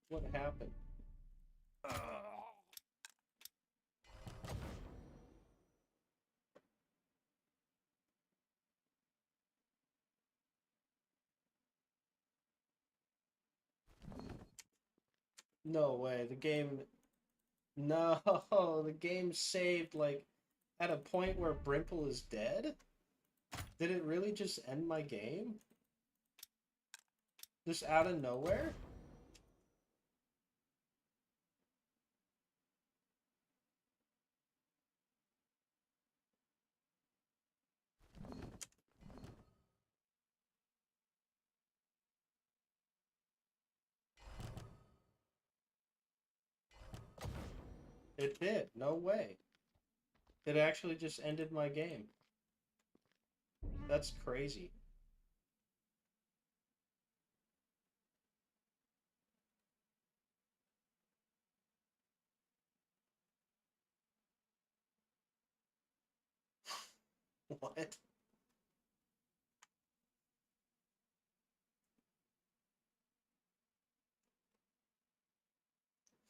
What happened? No way. The game... No, the game saved, like, at a point where Brimple is dead? Did it really just end my game? Just out of nowhere? It did. No way. It actually just ended my game. That's crazy. What?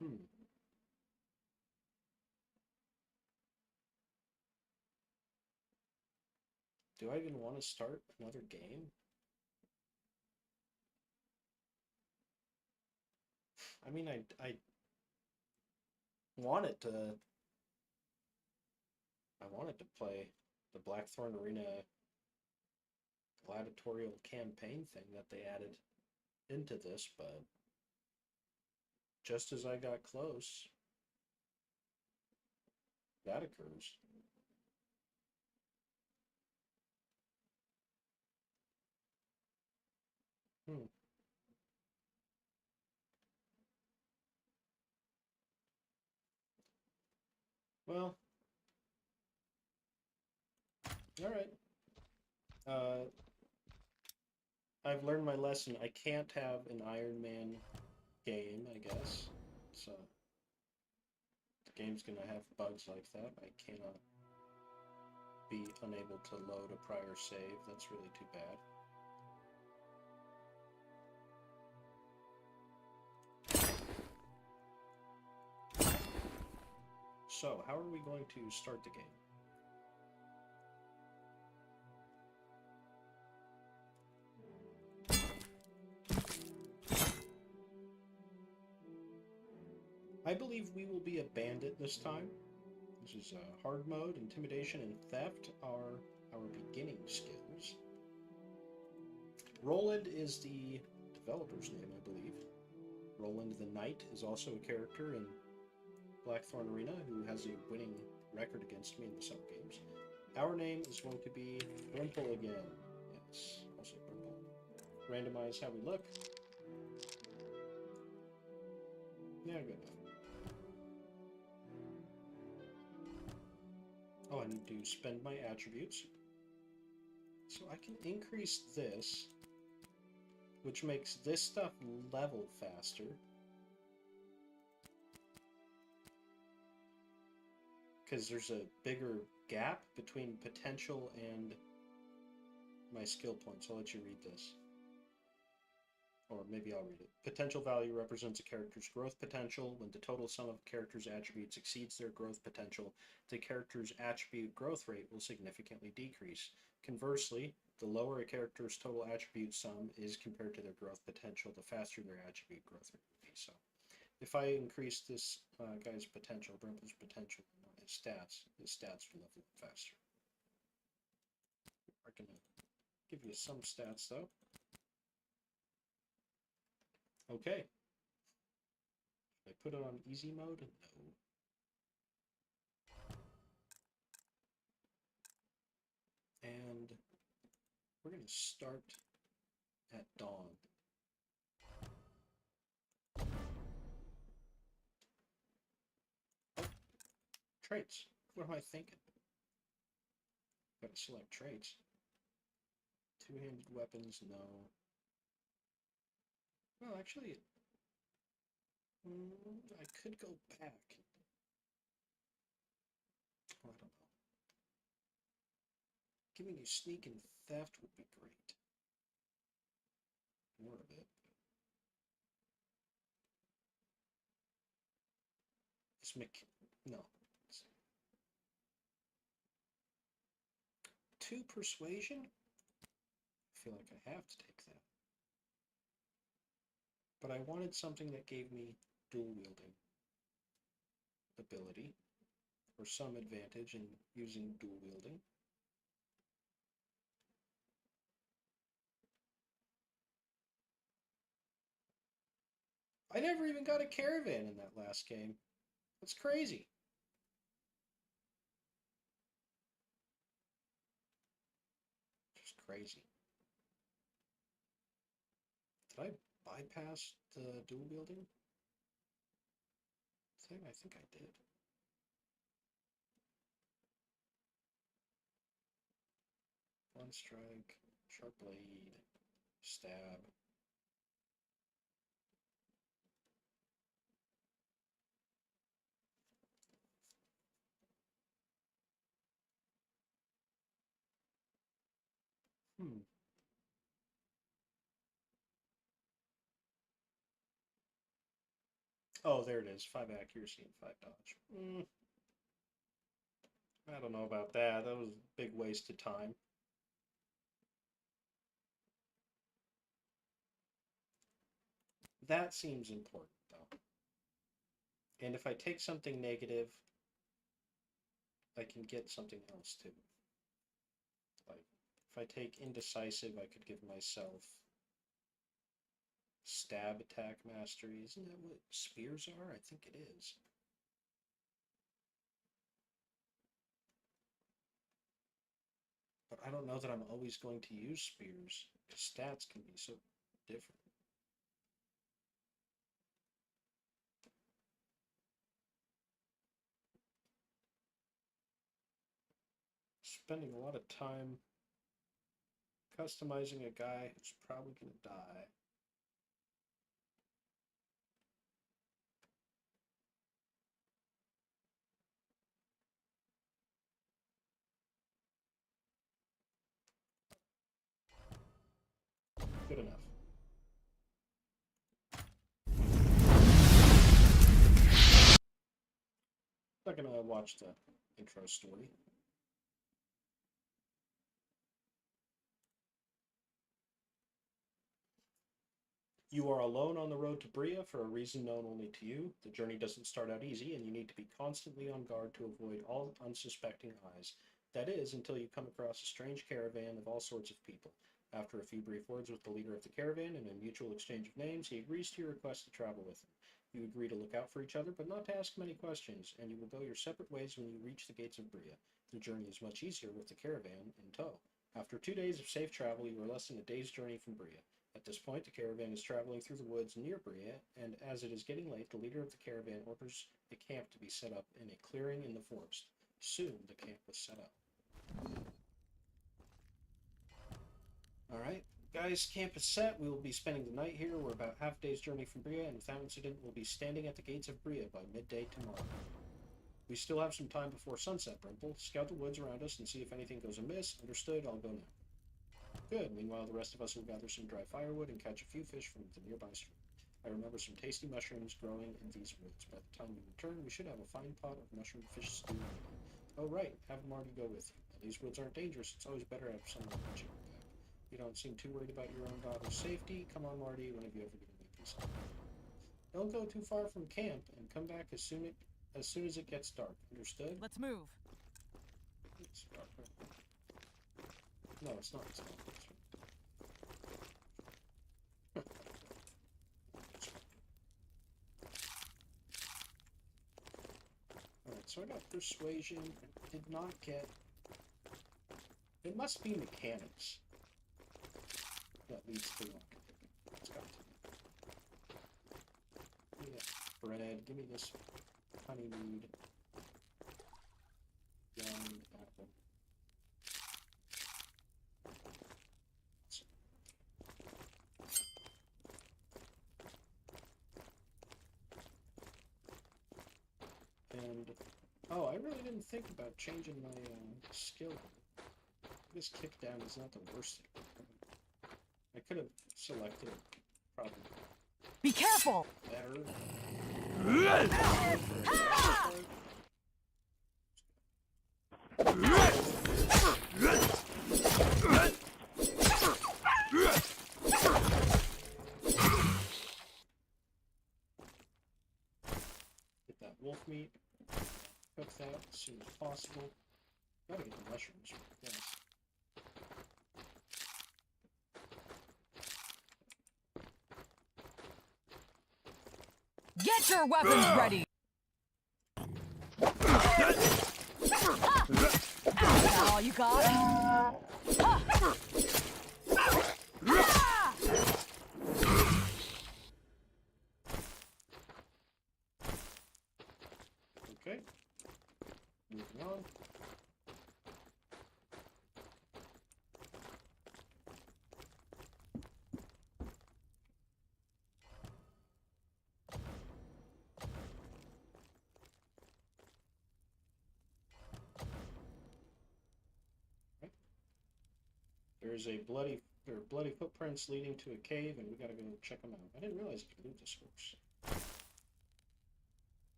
Hmm. Do I even want to start another game? I mean, I wanted to... I wanted to play the Blackthorn Arena gladiatorial campaign thing that they added into this, but just as I got close, that occurs. Hmm. Well, alright. I've learned my lesson. I can't have an Iron Man game, I guess. So, the game's gonna have bugs like that. I cannot be unable to load a prior save. That's really too bad. So, how are we going to start the game? I believe we will be a bandit this time. This is hard mode, intimidation, and theft are our beginning skills. Roland is the developer's name, I believe. Roland the Knight is also a character in Blackthorn Arena who has a winning record against me in the sub games. Our name is going to be Brimple again. Yes, also Brimple. Randomize how we look. Yeah, good enough. Oh, I need to spend my attributes. So I can increase this, which makes this stuff level faster. Because there's a bigger gap between potential and my skill points. I'll let you read this. Or maybe I'll read it. Potential value represents a character's growth potential. When the total sum of a character's attributes exceeds their growth potential, the character's attribute growth rate will significantly decrease. Conversely, the lower a character's total attribute sum is compared to their growth potential, the faster their attribute growth rate will be. So, if I increase this guy's potential, Brimple's potential, his stats will level up faster. I'm going to give you some stats though. Okay. Should I put it on easy mode? No. And we're going to start at dawn. Oh, traits. What am I thinking? Gotta select traits. Two-handed weapons, no. Well, actually, I could go back. Oh, I don't know. Giving you sneak and theft would be great. More of it. It's no. It's 2 persuasion? I feel like I have to take that. But I wanted something that gave me dual wielding ability, or some advantage in using dual wielding. I never even got a caravan in that last game. That's crazy. Just crazy. Did I bypass the dual wielding thing? I think I did. One strike, sharp blade, stab. Oh, there it is. 5 accuracy and 5 dodge. I don't know about that. That was a big waste of time. That seems important, though. And if I take something negative, I can get something else, too. Like, if I take indecisive, I could give myself stab attack mastery. Isn't that what spears are? I think it is. But I don't know that I'm always going to use spears, because stats can be so different. Spending a lot of time customizing a guy who's probably going to die. Good enough. not gonna watch the intro story. You are alone on the road to Bria for a reason known only to you. The journey doesn't start out easy, and you need to be constantly on guard to avoid all unsuspecting eyes. That is, until you come across a strange caravan of all sorts of people. After a few brief words with the leader of the caravan and a mutual exchange of names, he agrees to your request to travel with him. You agree to look out for each other, but not to ask many questions, and you will go your separate ways when you reach the gates of Bria. The journey is much easier with the caravan in tow. After 2 days of safe travel, you are less than a day's journey from Bria. At this point, the caravan is traveling through the woods near Bria, and as it is getting late, the leader of the caravan orders a camp to be set up in a clearing in the forest. Soon, the camp was set up. Alright, guys, camp is set. We will be spending the night here. We're about half a day's journey from Bria, and without incident, we'll be standing at the gates of Bria by midday tomorrow. We still have some time before sunset, Brimple. Scout the woods around us and see if anything goes amiss. Understood, I'll go now. Good. Meanwhile, the rest of us will gather some dry firewood and catch a few fish from the nearby stream. I remember some tasty mushrooms growing in these woods. By the time we return, we should have a fine pot of mushroom fish stew ready. Oh, right. Have Marty go with you. These woods aren't dangerous. It's always better to have someone watching your back. You don't seem too worried about your own daughter's safety. Come on, Marty. When have you ever given me peace of mind? Don't go too far from camp and come back as soon as it gets dark. Understood?
Let's move.
It's dark. No, it's not. It's not. Alright, so I got persuasion. I did not get... It must be mechanics that leads to luck. It's got to be. Give me that bread. Give me this honeymead. Young apple. And, oh, I really didn't think about changing my skill. This kick down is not the worst thing. I could have selected probably
Be careful!
better. Get that wolf meat. Cook that as soon as possible. Gotta get the mushrooms, yes.
Get your weapons ready! Is that all you got?
Okay. Moving on. There are bloody footprints leading to a cave, and we gotta go check them out. I didn't realize you could loot this horse.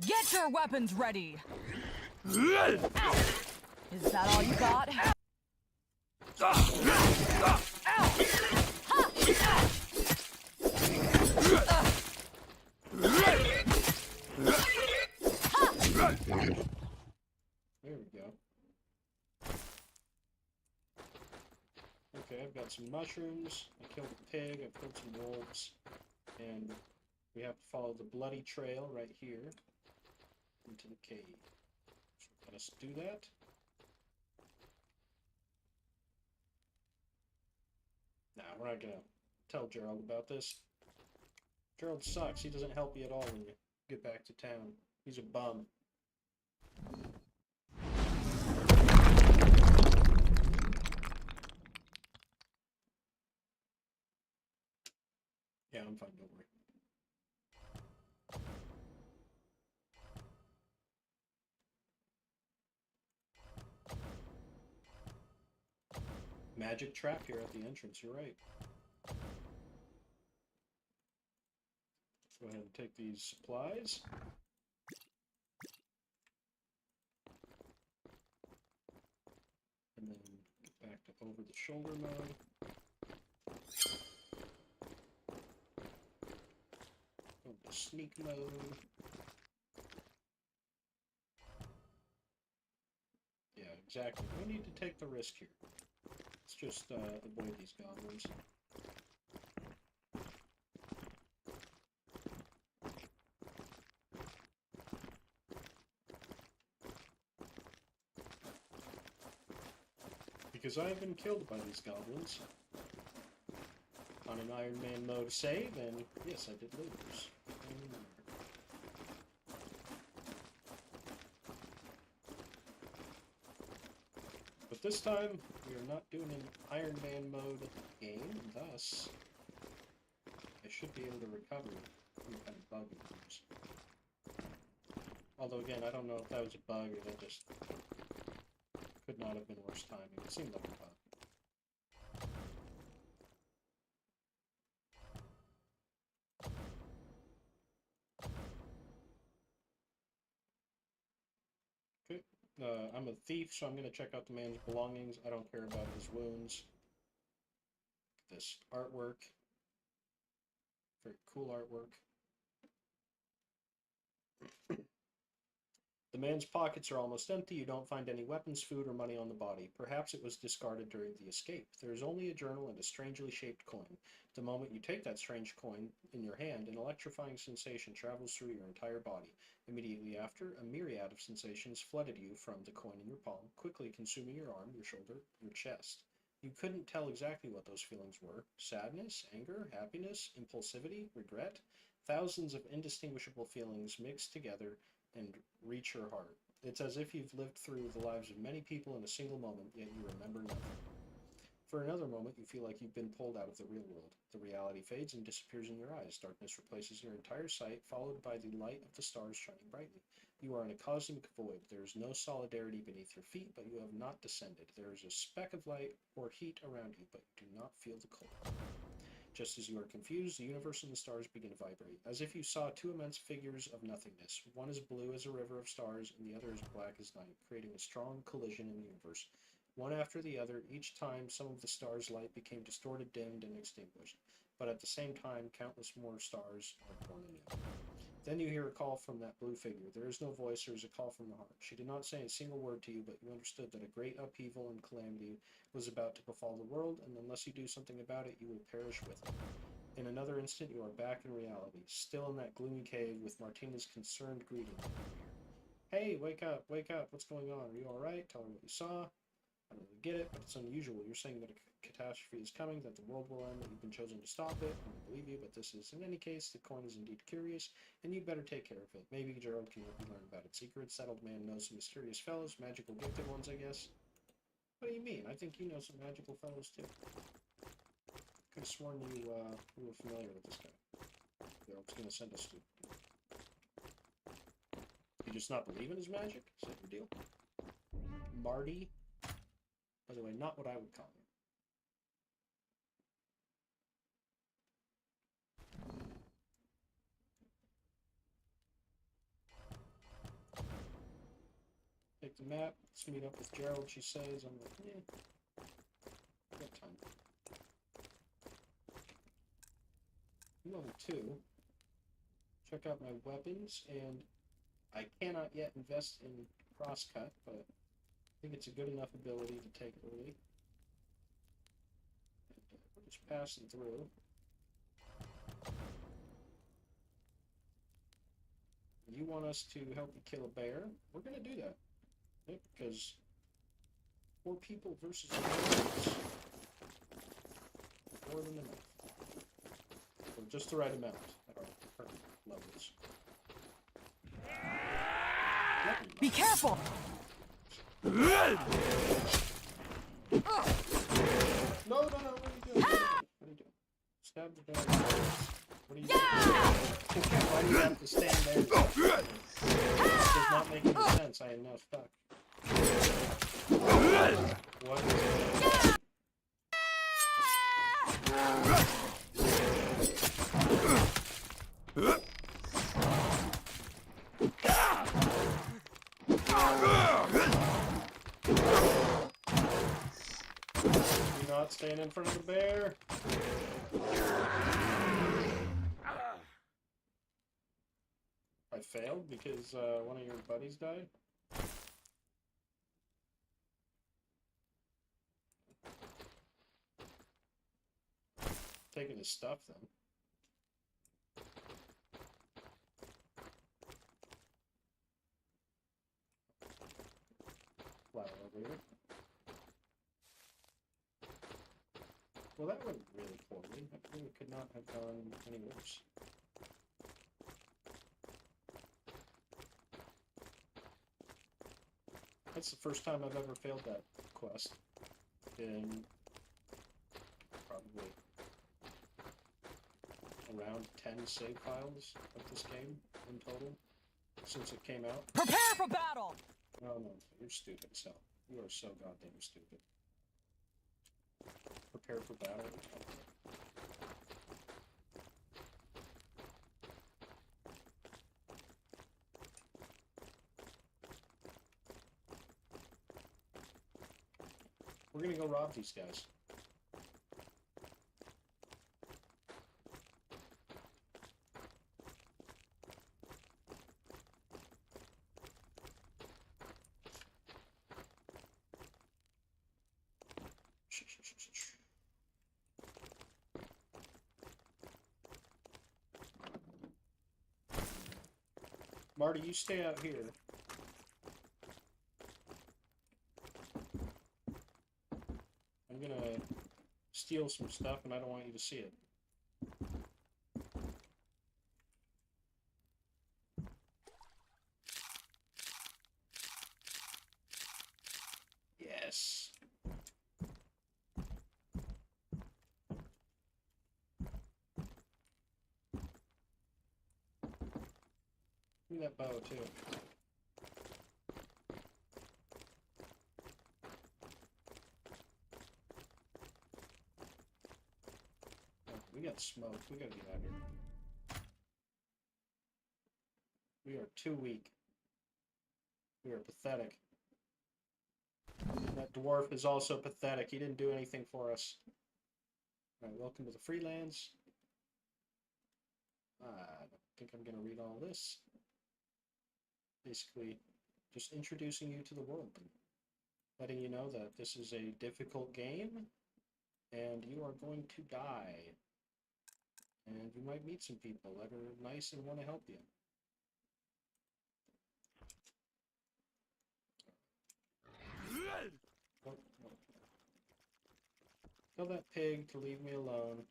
Get your weapons ready! Is that all you got?
There we go. Okay, I've got some mushrooms. I killed a pig. I've killed some wolves. And we have to follow the bloody trail right here into the cave. So let us do that. Nah, we're not gonna tell Gerald about this. Gerald sucks. He doesn't help you at all when you get back to town. He's a bum. Yeah, I'm fine, don't worry. magic trap here at the entrance, you're right. Go ahead and take these supplies. And then get back to over the shoulder mode. Go to sneak mode. Yeah, exactly. No need to take the risk here. Let's just avoid these goblins. Because I have been killed by these goblins on an Iron Man mode save, and yes, I did lose. But this time, we are not doing an Iron Man mode game, and thus, I should be able to recover any kind of bug issues. Although again, I don't know if that was a bug or that just could not have been worse timing. It seemed like a bug. Okay, I'm a thief, so I'm going to check out the man's belongings. I don't care about his wounds. This artwork. Very cool artwork. The man's pockets are almost empty. You don't find any weapons, food, or money on the body. Perhaps it was discarded during the escape. There is only a journal and a strangely shaped coin. The moment you take that strange coin in your hand, an electrifying sensation travels through your entire body. Immediately after, a myriad of sensations flooded you from the coin in your palm, quickly consuming your arm, your shoulder, your chest. You couldn't tell exactly what those feelings were. Sadness, anger, happiness, impulsivity, regret. Thousands of indistinguishable feelings mixed together and reach your heart. It's as if you've lived through the lives of many people in a single moment, yet you remember nothing. For another moment, you feel like you've been pulled out of the real world. The reality fades and disappears in your eyes. Darkness replaces your entire sight, followed by the light of the stars shining brightly. You are in a cosmic void. There is no solidarity beneath your feet, but you have not descended. There is a speck of light or heat around you, but you do not feel the cold. Just as you are confused, the universe and the stars begin to vibrate, as if you saw two immense figures of nothingness. One is blue as a river of stars, and the other is black as night, creating a strong collision in the universe. One after the other, each time some of the stars' light became distorted, dimmed, and extinguished. But at the same time, countless more stars are born anew. Then you hear a call from that blue figure. There is no voice, there is a call from the heart. She did not say a single word to you, but you understood that a great upheaval and calamity was about to befall the world, and unless you do something about it, you will perish with it. In another instant, you are back in reality, still in that gloomy cave with Martina's concerned greeting. Hey, wake up, what's going on? Are you alright? Tell her what you saw. I don't really get it, but it's unusual. You're saying that a catastrophe is coming, that the world will end, that you've been chosen to stop it. I don't believe you, but this is, in any case, the coin is indeed curious, and you'd better take care of it. Maybe Gerald can help you learn about its secrets. That old man knows some mysterious fellows, magical gifted ones, I guess. What do you mean? I think you know some magical fellows, too. Could have sworn you were familiar with this guy. Gerald's gonna send us to... You just not believe in his magic? Is that your deal? Marty? By the way, not what I would call him. Take the map. Let's meet up with Gerald, she says. I'm like, yeah. Got time. Level 2. Check out my weapons, and I cannot yet invest in crosscut, but I think it's a good enough ability to take early. And, we're just passing through. You want us to help you kill a bear? We're going to do that. Okay? Because 4 people versus bears. More than enough. Or just the right amount at our current levels.
Be careful!
No, what are you doing? What are you doing? Stab the bear. What are you doing? Why do you have to stand there? This does not make any sense. I am now stuck. What is it? Do not stand in front of the bear. I failed because one of your buddies died. Taking his stuff then. Flower over here. Well, that went really poorly. That really could not have gone any worse. That's the first time I've ever failed that quest in probably around 10 save files of this game in total since it came out.
Prepare for battle!
Oh no, you're stupid, Sal. You are so goddamn stupid. Prepare for battle. We're gonna go rob these guys. Marty, you stay out here. I'm gonna steal some stuff and I don't want you to see it. Yes. Give me that bow too. Oh, we got smoked. We gotta get out of here. We are too weak. We are pathetic. That dwarf is also pathetic. He didn't do anything for us. Alright, welcome to the Freelands. I don't think I'm gonna read all this. Basically, just introducing you to the world. Letting you know that this is a difficult game, and you are going to die. And you might meet some people that are nice and want to help you. Oh, oh. Tell that pig to leave me alone.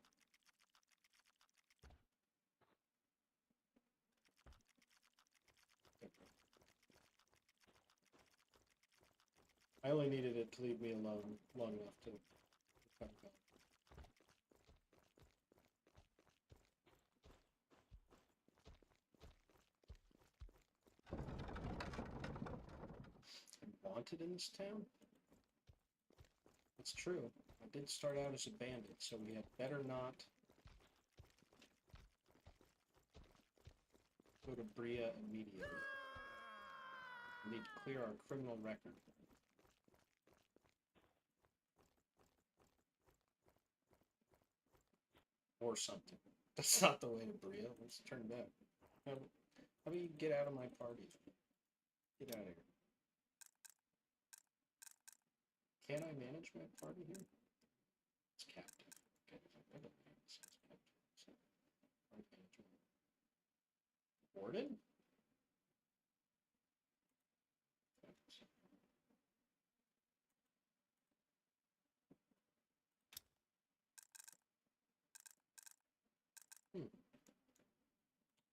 I only needed it to leave me alone long enough to find out. I'm wanted in this town? It's true. I did start out as a bandit, so we had better not go to Bria immediately. We need to clear our criminal record. Or something. That's not the way to Bria. Let's turn back. How about you get out of my party? Get out of here. Can I manage my party here? It's captive. Okay, I don't know. It says captive. So, party management. Warden?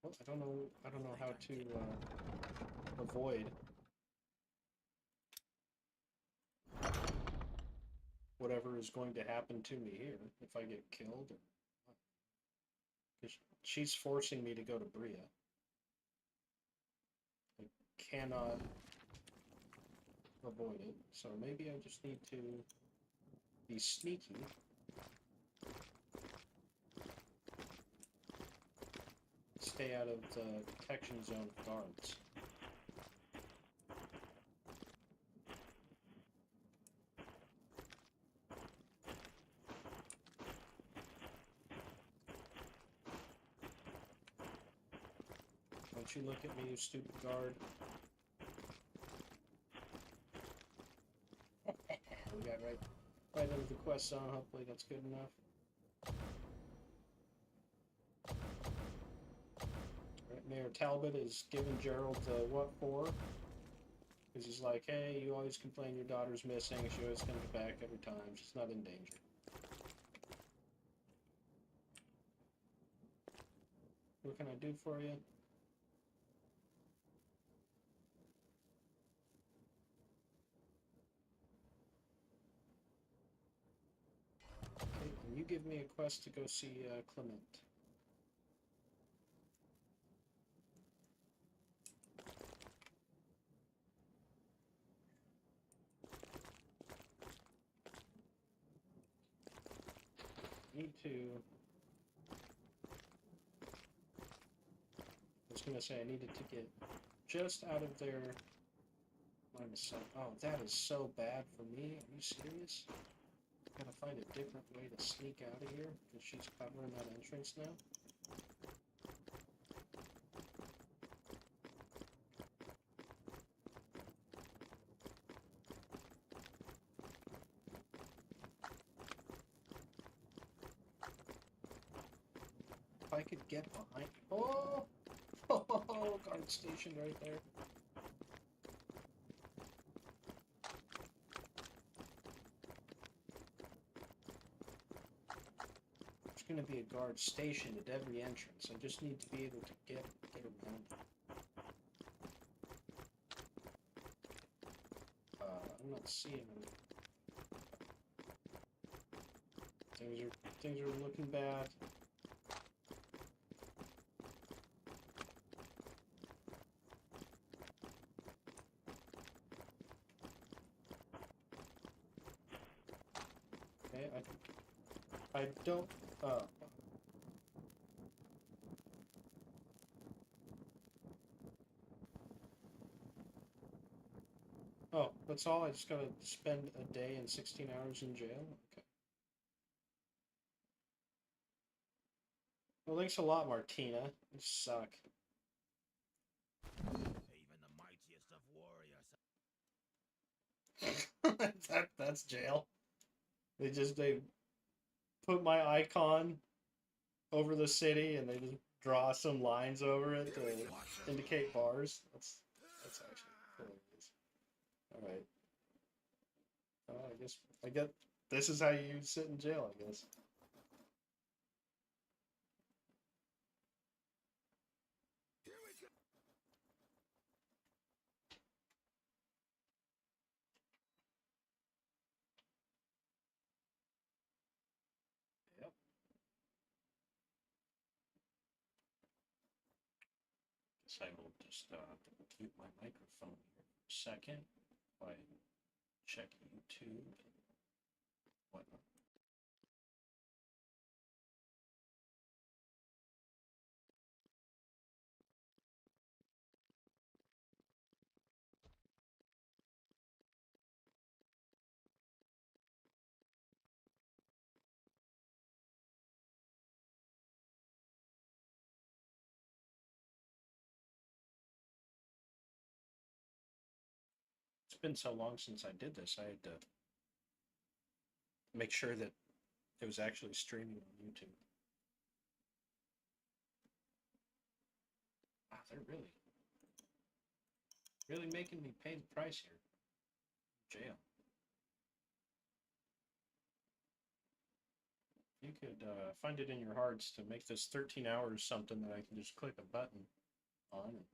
Well, I don't know how to avoid whatever is going to happen to me here if I get killed. Because she's forcing me to go to Bria. I cannot avoid it, so maybe I just need to be sneaky stay out of the protection zone of guards. Don't you look at me, you stupid guard. We got right into the quest zone. Hopefully that's good enough. Right, Mayor Talbot is giving Gerald the what for? Because he's like, hey, you always complain your daughter's missing. She always comes back every time. She's not in danger. What can I do for you? Okay, can you give me a quest to go see Clement? Need to... I was gonna say I needed to get just out of there. Oh, that is so bad for me. Are you serious? Gotta find a different way to sneak out of here because she's covering that entrance now. If I could get behind... Oh! Oh, guard station right there. There's going to be a guard stationed at every entrance. I just need to be able to get around. I'm not seeing them. Things are looking bad. Okay, I don't. Oh, that's all? I just gotta spend a day and 16 hours in jail? Okay. Well, thanks a lot, Martina. You suck.
Even the mightiest of warriors.
That's jail. They put my icon over the city and they just draw some lines over it to indicate bars. That's actually hilarious. Alright. I guess this is how you sit in jail, I guess. Yep. Guess I will just mute my microphone here for a second by checking YouTube and whatnot. It's been so long since I did this, I had to make sure that it was actually streaming on YouTube. Wow, they're really making me pay the price here. Jail. You could find it in your hearts to make this 13 hours something that I can just click a button on and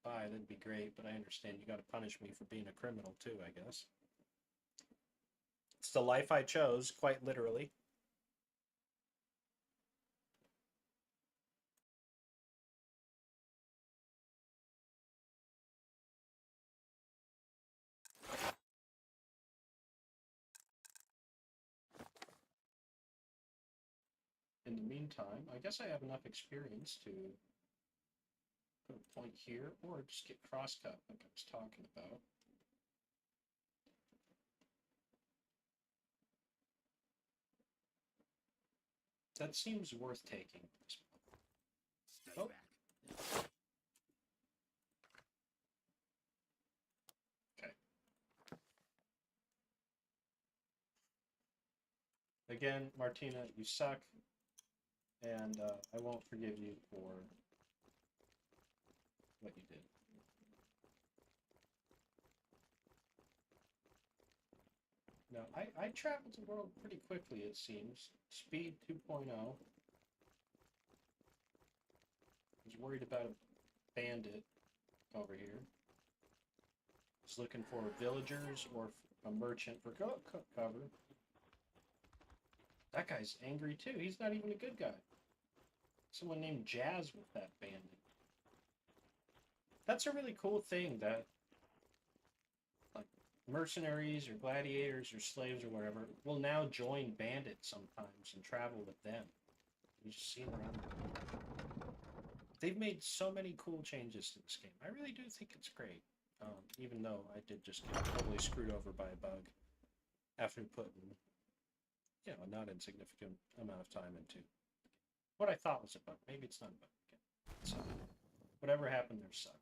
buy. That'd be great, but I understand you got to punish me for being a criminal too, I guess. It's the life I chose, quite literally. in the meantime, I guess I have enough experience to put a point here, or just get crosscut like I was talking about. That seems worth taking.
Stay
Oh.
back.
Okay. Again, Martina, you suck, and I won't forgive you for what you did. No, I traveled the world pretty quickly, it seems. Speed 2.0. Was worried about a bandit over here. Was looking for villagers or a merchant for cover. That guy's angry too. He's not even a good guy. Someone named Jazz with that bandit. That's a really cool thing that, like, mercenaries or gladiators or slaves or whatever will now join bandits sometimes and travel with them. You just see them around. They've made so many cool changes to this game. I really do think it's great. Even though I did just get totally screwed over by a bug after putting, you know, a not insignificant amount of time into what I thought was a bug. Maybe it's not a bug again. So, whatever happened there sucked.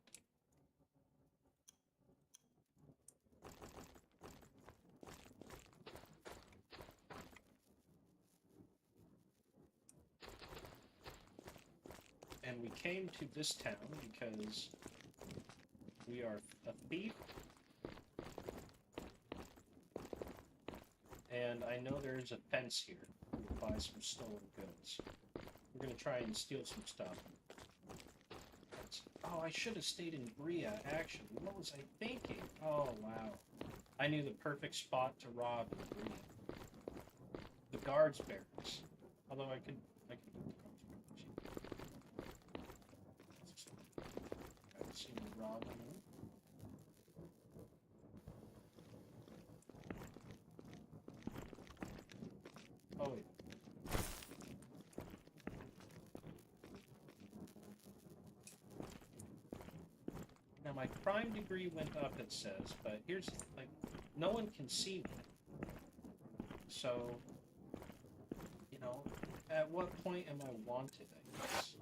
And we came to this town because we are a thief. And I know there's a fence here. We'll buy some stolen goods. We're going to try and steal some stuff. Oh, I should have stayed in Bria, actually. What was I thinking? Oh, wow. I knew the perfect spot to rob in Bria. The guards barracks. Although I could do the guards barracks. I've seen me rob them. Oh, wait. Now my crime degree went up, it says, but here's, like, no one can see me. So, you know, at what point am I wanted, I guess?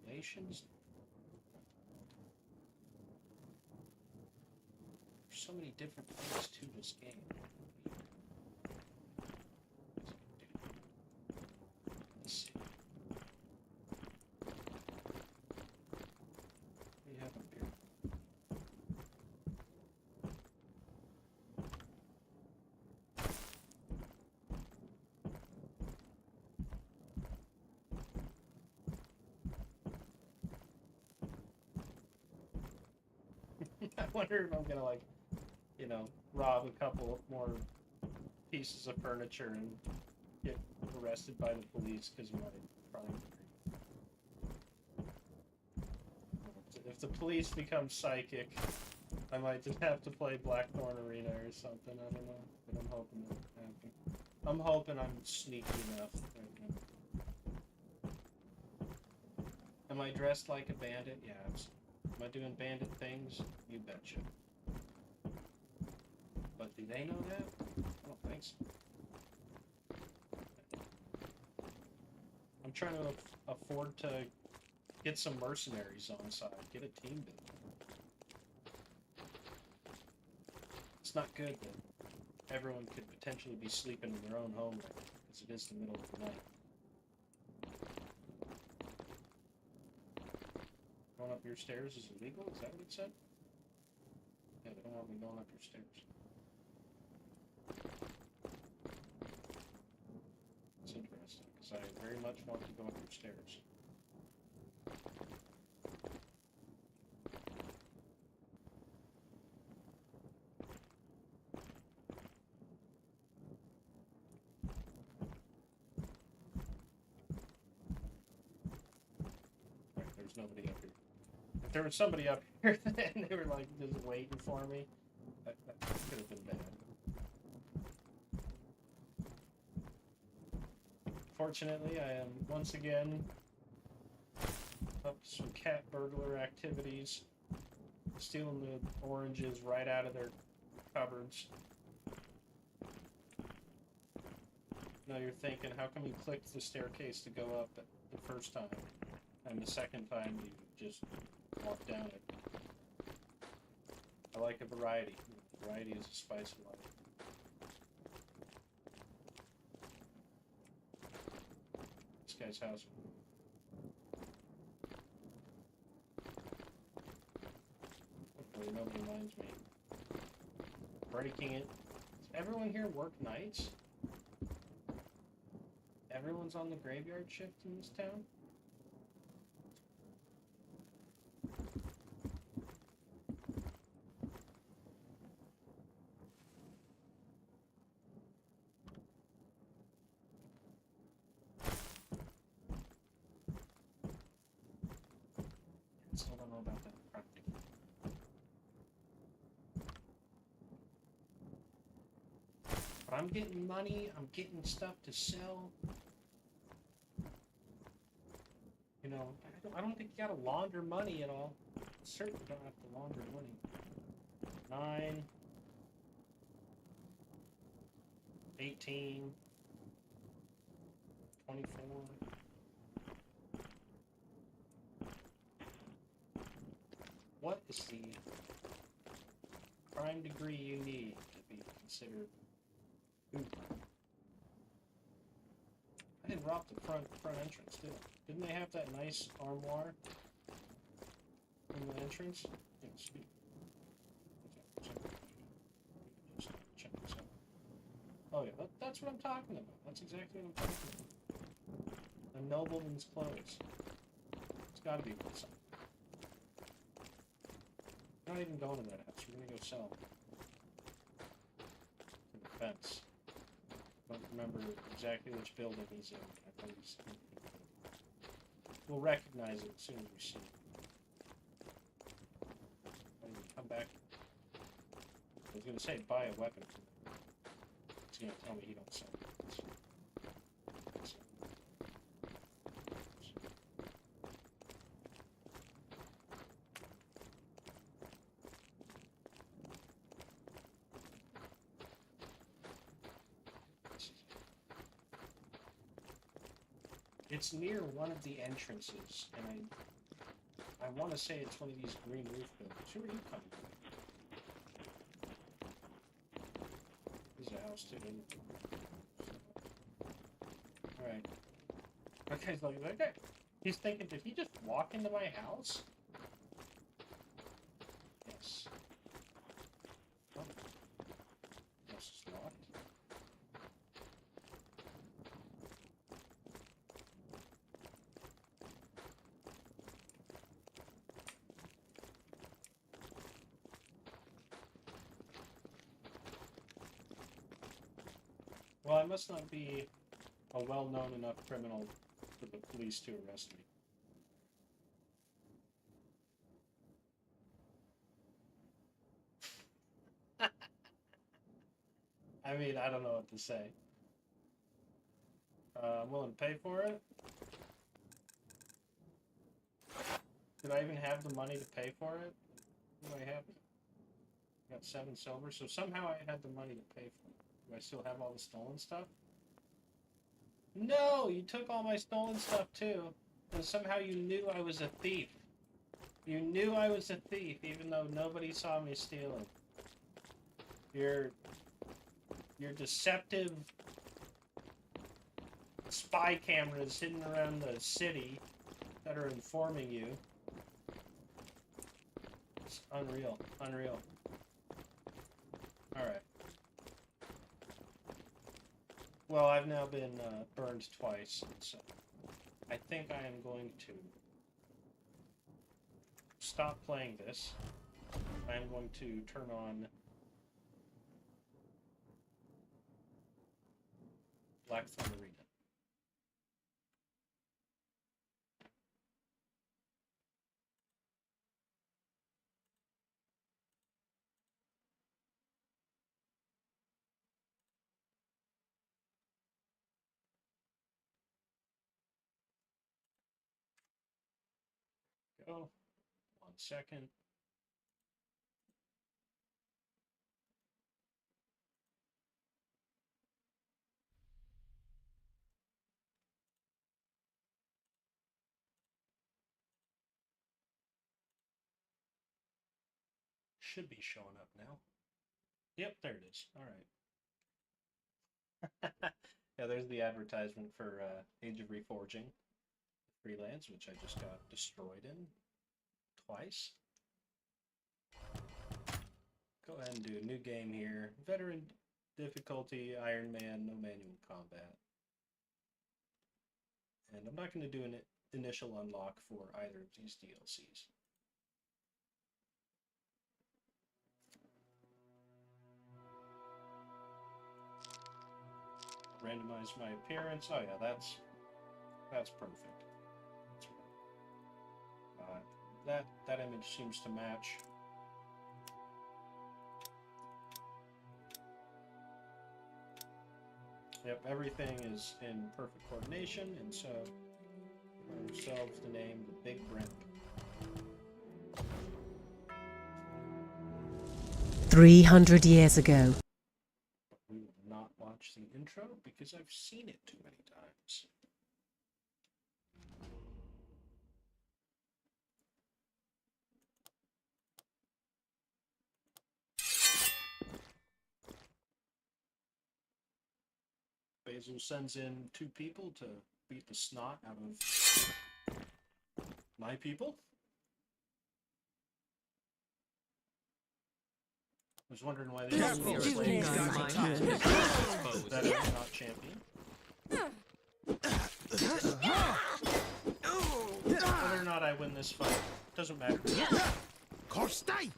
Relations? There's so many different things to this game. Let's see. What do you have up here? I wonder if I'm gonna, like, you know, rob a couple more pieces of furniture and get arrested by the police because of my crime degree. If the police become psychic, I might just have to play Blackthorn Arena or something. I don't know, but I'm hoping that won't happen. I'm hoping I'm sneaky enough right now. Am I dressed like a bandit? Yeah, absolutely. Am I doing bandit things? You betcha. But do they know that? I don't think so. I'm trying to afford to get some mercenaries on side, get a team built. It's not good that everyone could potentially be sleeping in their own home right now, because it is the middle of the night. Going up your stairs is illegal? Is that what it said? Yeah, they don't want me going up your stairs. It's interesting, because I very much want to go up your stairs. Right, there's nobody up here. If there was somebody up here and they were like just waiting for me, that could have been bad. Unfortunately, I am once again up to some cat burglar activities, stealing the oranges right out of their cupboards. Now you're thinking, how come you clicked the staircase to go up the first time, and the second time you just walk down it? I like a variety. Variety is a spice of life. This guy's house. Hopefully nobody minds me. Breaking it. Does everyone here work nights? Everyone's on the graveyard shift in this town? Still don't know about that property. But I'm getting money, I'm getting stuff to sell. You know, I don't think you gotta launder money at all. Certainly don't have to launder money. 9, 18, 24. What is the prime degree you need to be considered food? I didn't rob the front entrance, did I? Didn't they have that nice armoire in the entrance? Yeah, sweet. Just check this out. Oh yeah, that's what I'm talking about. That's exactly what I'm talking about. A nobleman's clothes. It's gotta be worth something. We're not even going to that house. We're gonna go sell them. To the fence. Don't remember exactly which building he's in. I think he's in. We'll recognize it as soon as we see it. And come back. I was gonna say buy a weapon from him. He's gonna tell me he don't sell weapons. It's near one of the entrances, and I want to say it's one of these green roof buildings. Who are you coming from? There's a house too. Alright. Okay, so okay. He's thinking, did he just walk into my house? Yes. Oh. House is locked. Well, I must not be a well-known enough criminal for the police to arrest me. I mean, I don't know what to say. I'm willing to pay for it. Did I even have the money to pay for it? What do I have? I got 7 silver, so somehow I had the money to pay for it. Do I still have all the stolen stuff? No! You took all my stolen stuff too. And somehow you knew I was a thief. You knew I was a thief, even though nobody saw me stealing. Your deceptive spy cameras hidden around the city that are informing you. It's unreal. Unreal. Alright. Well, I've now been burned twice, so I think I am going to stop playing this. I am going to turn on Blackthorn Arena. Oh, 1 second. Should be showing up now. Yep, there it is. All right. Yeah, there's the advertisement for Age of Reforging, Freelands, which I just got destroyed in twice. Go ahead and do a new game here. Veteran difficulty, Iron Man, no manual combat. And I'm not going to do an initial unlock for either of these DLCs. Randomize my appearance. Oh yeah, that's perfect. That's that image seems to match. Yep, everything is in perfect coordination, and so give ourselves the name the Big Brimple.
300 years ago.
We will not watch the intro because I've seen it too many times. Basil sends in 2 people to beat the snot out of my people. I was wondering why they didn't
Careful,
slay
you
guys
guys.
that are not champion. Whether or not I win this fight doesn't matter.
Korstai!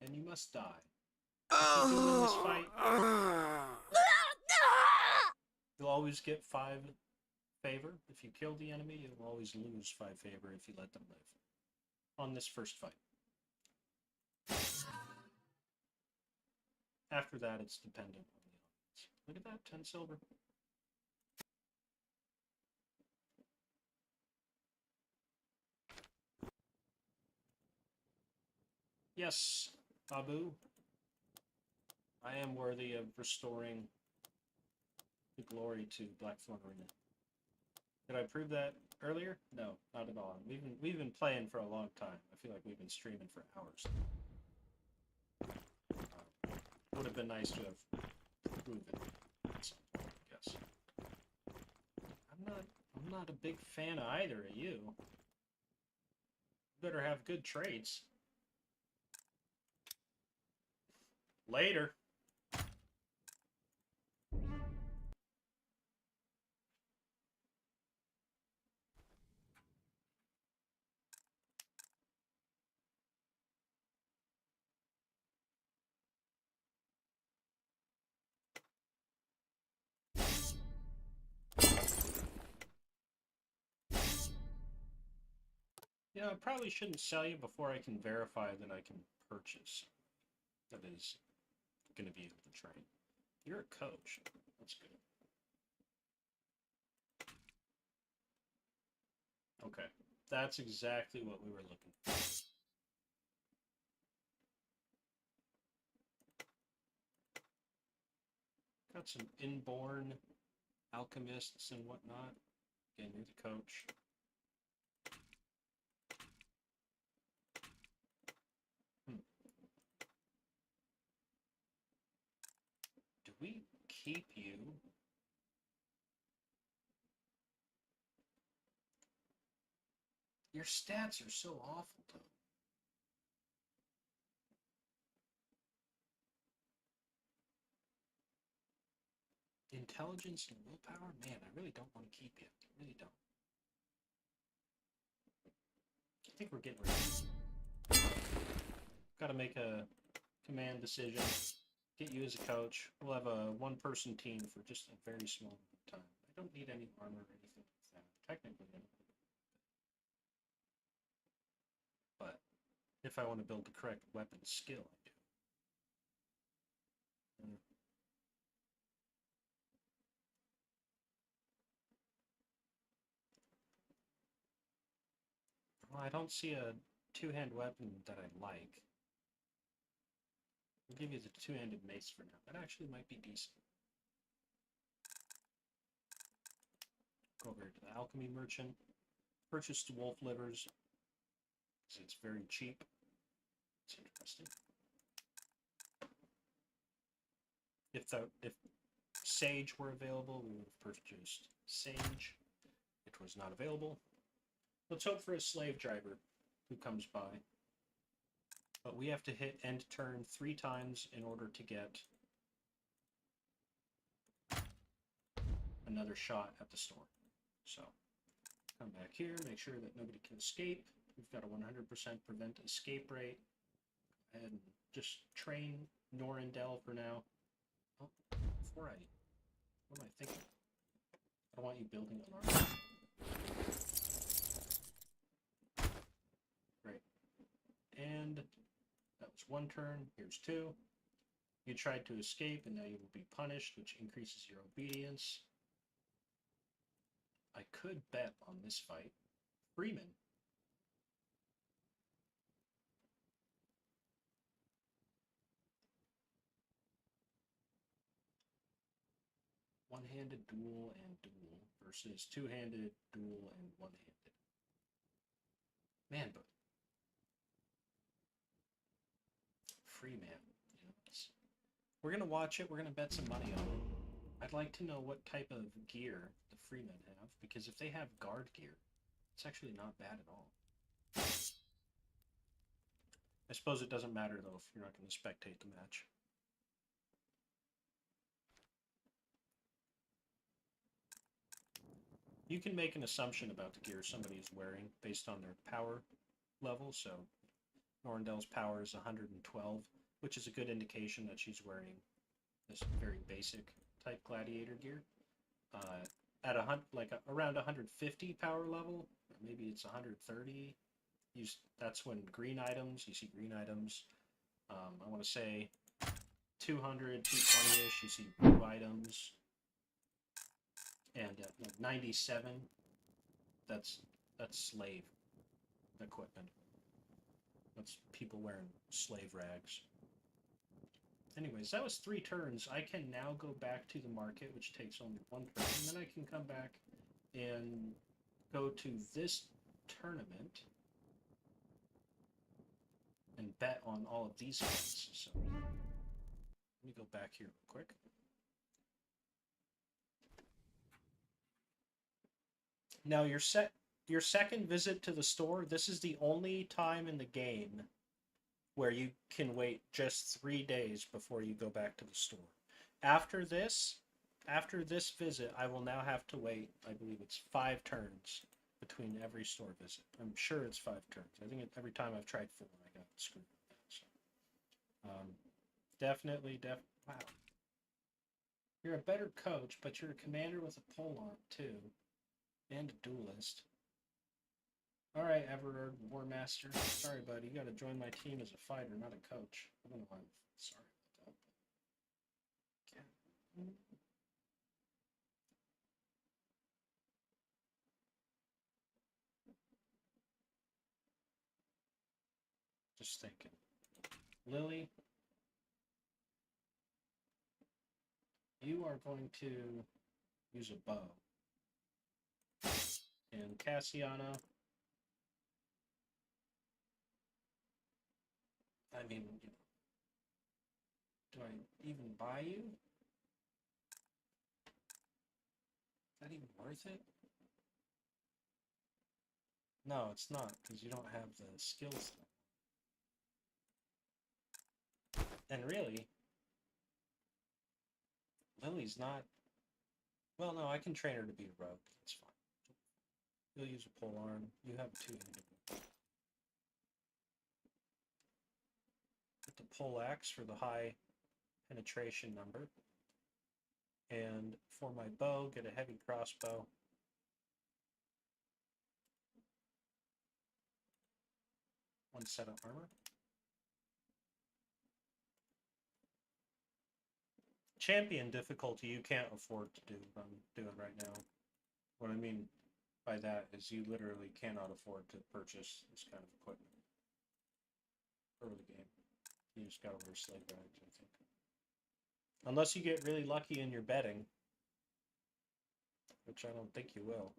And you must die. If you win this fight, you'll always get 5 favor. If you kill the enemy, you'll always lose 5 favor if you let them live. On this first fight. After that, it's dependent on the audience. Look at that, 10 silver. Yes, Abu. I am worthy of restoring the glory to Blackthorn Arena. Did I prove that earlier? No, not at all. We've been playing for a long time. I feel like we've been streaming for hours. It would have been nice to have proven at some point, I guess. I'm not a big fan of either of you. You better have good traits. Later. Yeah, I probably shouldn't sell you before I can verify that I can purchase. That is going to be able to train. You're a coach. That's good. Okay, that's exactly what we were looking for. Got some inborn alchemists and whatnot. Again, you're the coach. Do we keep you? Your stats are so awful, though. Intelligence and willpower? Man, I really don't want to keep you. I really don't. think we're getting ready. Got to make a command decision. Get you as a coach. We'll have a one-person team for just a very small time. I don't need any armor or anything like that. Technically, I don't. But if I want to build the correct weapon skill, I do. Well, I don't see a two-hand weapon that I like. I'll give you the two-handed mace for now. That actually might be decent. Go over to the alchemy merchant. Purchase the wolf livers. Because it's very cheap. It's interesting. If sage were available, we would have purchased sage. It was not available. Let's hope for a slave driver who comes by. But we have to hit end turn 3 times in order to get another shot at the store. So, come back here, make sure that nobody can escape. We've got a 100% prevent escape rate. And just train Norendel for now. Oh, before what am I thinking? I don't want you building an army. Great. And that was 1 turn. Here's 2. You tried to escape, and now you will be punished, which increases your obedience. I could bet on this fight. Freeman. One-handed duel and duel versus two-handed duel and one-handed. Man, but Freeman. You know, we're gonna watch it. We're gonna bet some money on it. I'd like to know what type of gear the Freemen have, because if they have guard gear, it's actually not bad at all. I suppose it doesn't matter though if you're not going to spectate the match. You can make an assumption about the gear somebody is wearing based on their power level. So Norendel's power is 112, which is a good indication that she's wearing this very basic type gladiator gear. At around 150 power level, or maybe it's 130. That's when green items. You see green items. I want to say 200, 220-ish. You see blue items. And at 97, that's slave equipment. That's people wearing slave rags. Anyways, that was 3 turns. I can now go back to the market, which takes only 1 turn, and then I can come back and go to this tournament and bet on all of these fights. So let me go back here real quick. Now your second visit to the store, this is the only time in the game where you can wait just 3 days before you go back to the store. After this visit, I will now have to wait, I believe it's 5 turns between every store visit. I'm sure it's 5 turns. I think every time I've tried 4, I got screwed with that. So, definitely, wow. You're a better coach, but you're a commander with a polearm, too. And a duelist. Alright, Everard, War Master. Sorry, buddy. You gotta join my team as a fighter, not a coach. I don't know why I'm sorry about that. Okay. Just thinking. Lily, you are going to use a bow. And Cassiana, I mean, do I even buy you? Is that even worth it? No, it's not, because you don't have the skills. And really, Lily's not... Well, no, I can train her to be a rogue. That's fine. You'll use a polearm. You have a 2-handed. pole axe for the high penetration number. And for my bow, get a heavy crossbow. One set of armor. Champion difficulty you can't afford to do what I'm doing right now. What I mean by that is you literally cannot afford to purchase this kind of equipment early game. You just gotta wear slave rags, I think. Unless you get really lucky in your betting, which I don't think you will.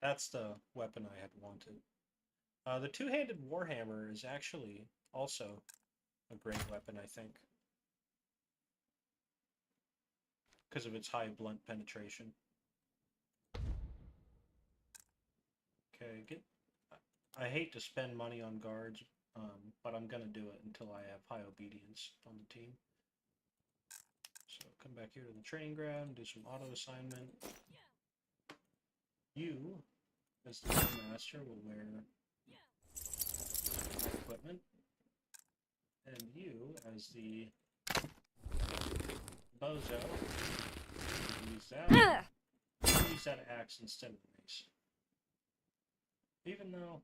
That's the weapon I had wanted. The two-handed warhammer is actually also a great weapon, I think, because of its high blunt penetration. Okay, I hate to spend money on guards, but I'm gonna do it until I have high obedience on the team. So come back here to the training ground, do some auto assignment. You, as the game master, will wear equipment, and you, as the bozo, use that axe instead of the mace. Even though,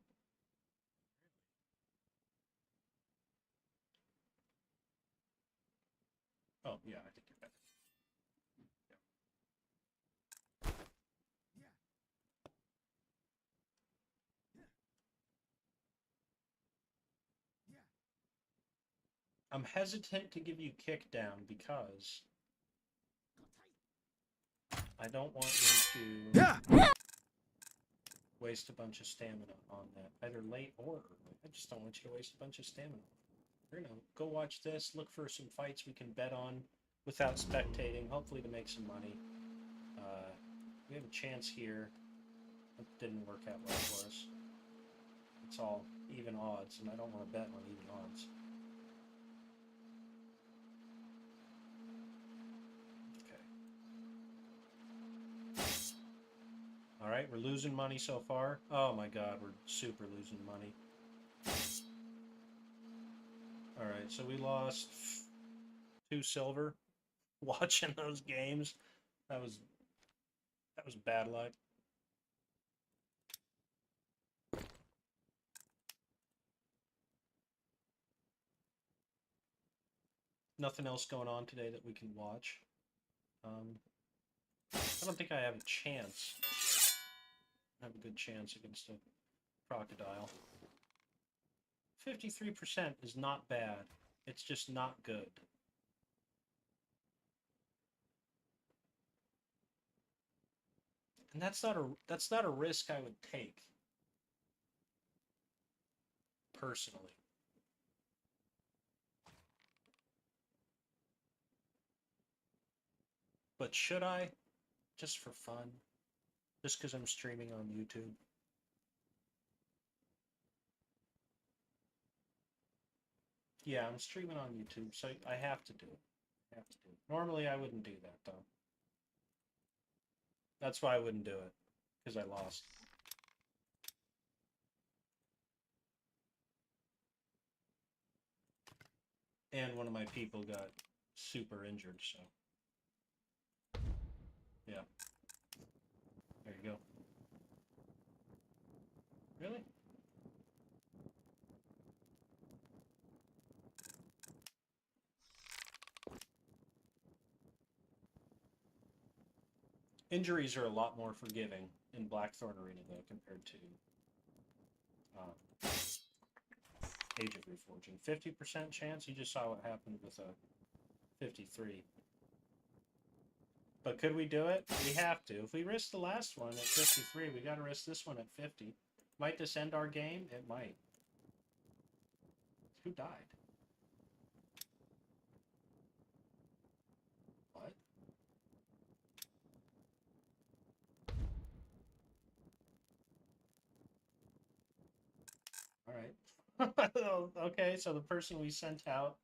oh yeah, I think you're better. I'm hesitant to give you kick down because I don't want you to waste a bunch of stamina on that, either late or early. I just don't want you to waste a bunch of stamina. We're gonna go watch this, look for some fights we can bet on without spectating, hopefully to make some money. We have a chance here. It didn't work out well for us. It's all even odds, and I don't want to bet on even odds. Alright, we're losing money so far. Oh my god, we're super losing money. Alright, so we lost 2 silver watching those games. That was bad luck. Nothing else going on today that we can watch. I don't think I have a chance. I have a good chance against a crocodile. 53% is not bad. It's just not good. And that's not a risk I would take. Personally. But should I? Just for fun? Just because I'm streaming on YouTube? Yeah, I'm streaming on YouTube, so I have to do it. I have to do it. Normally I wouldn't do that, though. That's why I wouldn't do it. Because I lost. And one of my people got super injured, so... Yeah. There you go. Really? Injuries are a lot more forgiving in Blackthorn Arena, though, compared to Age of Reforging. 50% chance? You just saw what happened with a 53. But could we do it? We have to. If we risk the last one at 53, we gotta risk this one at 50. Might this end our game? It might. Who died? What? Alright. Okay, so the person we sent out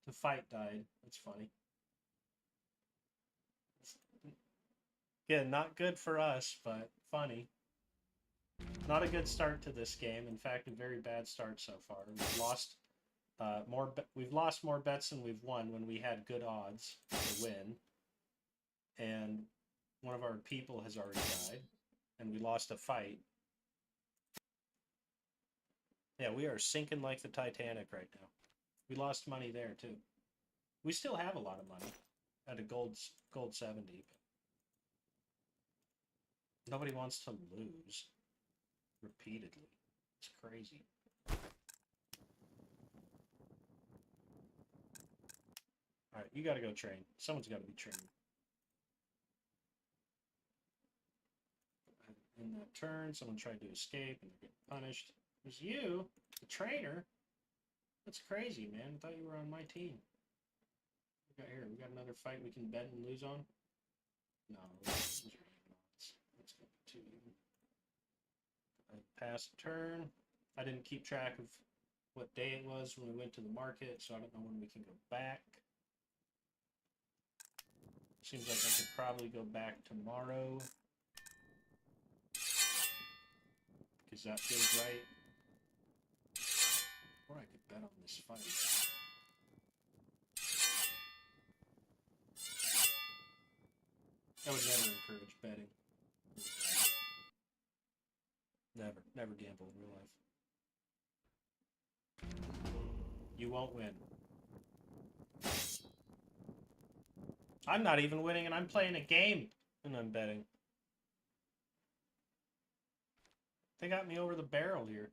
The fight died. That's funny. Again, not good for us, but funny. Not a good start to this game. In fact, a very bad start so far. We've lost we've lost more bets than we've won when we had good odds to win. And one of our people has already died, and we lost a fight. Yeah, we are sinking like the Titanic right now. We lost money there too. We still have a lot of money at a gold 70, but nobody wants to lose repeatedly. It's crazy. All right, you got to go train. Someone's got to be trained. In that turn, someone tried to escape and they're getting punished. It was you, the trainer. That's crazy, man. I thought you were on my team. We got here. We got another fight we can bet and lose on. No, those are even odds. Let's go to even. Pass a turn. I didn't keep track of what day it was when we went to the market, so I don't know when we can go back. Seems like I could probably go back tomorrow. Because that feels right. Or I could bet on this fight. I would never encourage betting. Never gamble in real life. You won't win. I'm not even winning and I'm playing a game and I'm betting. They got me over the barrel here.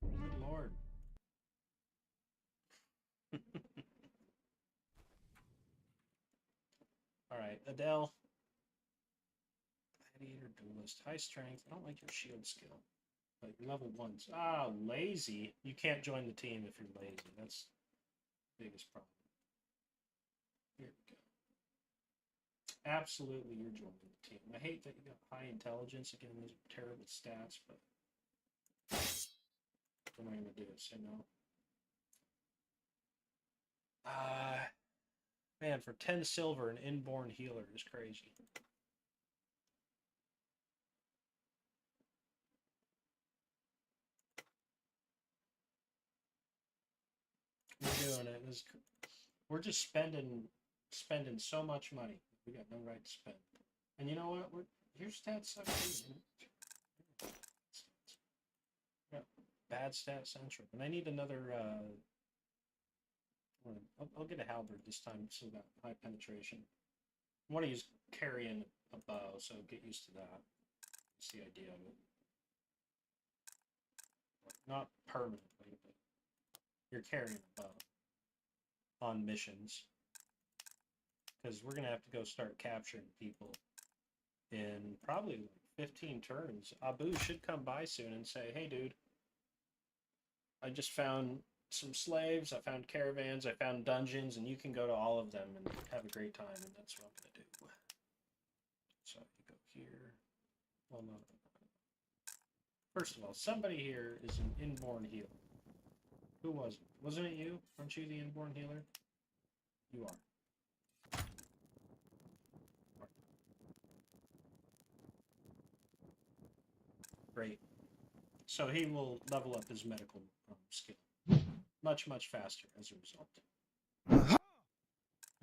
Good lord. Alright, Adele. Gladiator, duelist, high strength. I don't like your shield skill. But you're level 1s. Ah, lazy. You can't join the team if you're lazy. That's the biggest problem. Here we go. Absolutely, you're joining the team. I hate that you got high intelligence. Again, those are terrible stats, but what am I going to do? Say no? Man, for 10 silver, an inborn healer is crazy. We're doing it. We're just spending so much money. We got no right to spend. And you know what? Your stats suck too. Yeah, bad stat central. And I need another. I'll get a halberd this time, so that high penetration. I want to use carrying a bow, so get used to that. That's the idea of it. Not permanently, but you're carrying a bow on missions. Because we're going to have to go start capturing people in probably like 15 turns. Abu should come by soon and say, hey, dude, I just found some slaves, I found caravans, I found dungeons, and you can go to all of them and have a great time, and that's what I'm going to do. So you go here. Well, no. First of all, somebody here is an inborn healer. Who was it? Wasn't it you? Aren't you the inborn healer? You are. Great. So he will level up his medical skill much, much faster as a result.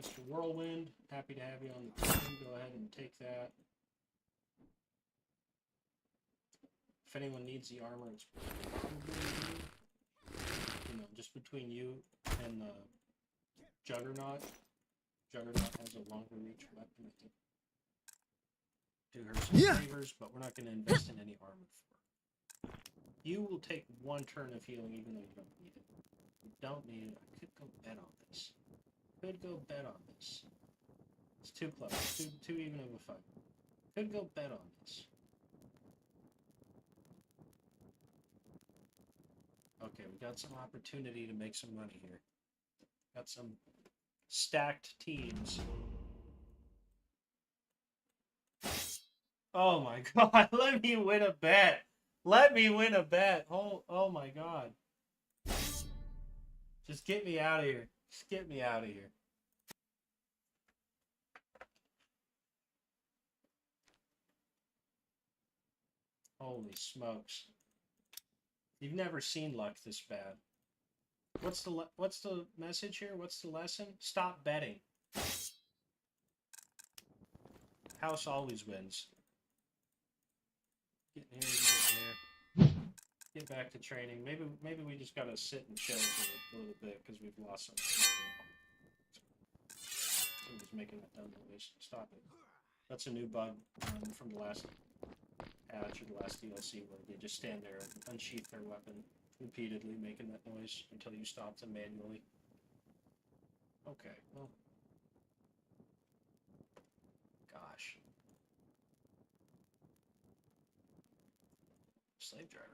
Mr. Whirlwind, happy to have you on the team. Go ahead and take that. If anyone needs the armor, it's probably, just between you and the Juggernaut. Juggernaut has a longer reach weapon, I think. Do her some favors, but we're not going to invest in any armor for her. You will take one turn of healing even though you don't need it. You don't need it. I could go bet on this. Could go bet on this. It's too close. Too even of a fight. Could go bet on this. Okay, we got some opportunity to make some money here. Got some stacked teams. Oh my god, let me win a bet. Let me win a bet. Oh my god. Just get me out of here. Just get me out of here. Holy smokes. You've never seen luck this bad. What's the message here? What's the lesson? Stop betting. House always wins. Get in here, get in here. Get back to training. Maybe we just gotta sit and chill for a little bit because we've lost something. Somebody's making that dumb noise. Stop it. That's a new bug from the last patch or the last DLC where they just stand there and unsheath their weapon repeatedly, making that noise until you stop them manually. Okay, well. Gosh. Slave driver.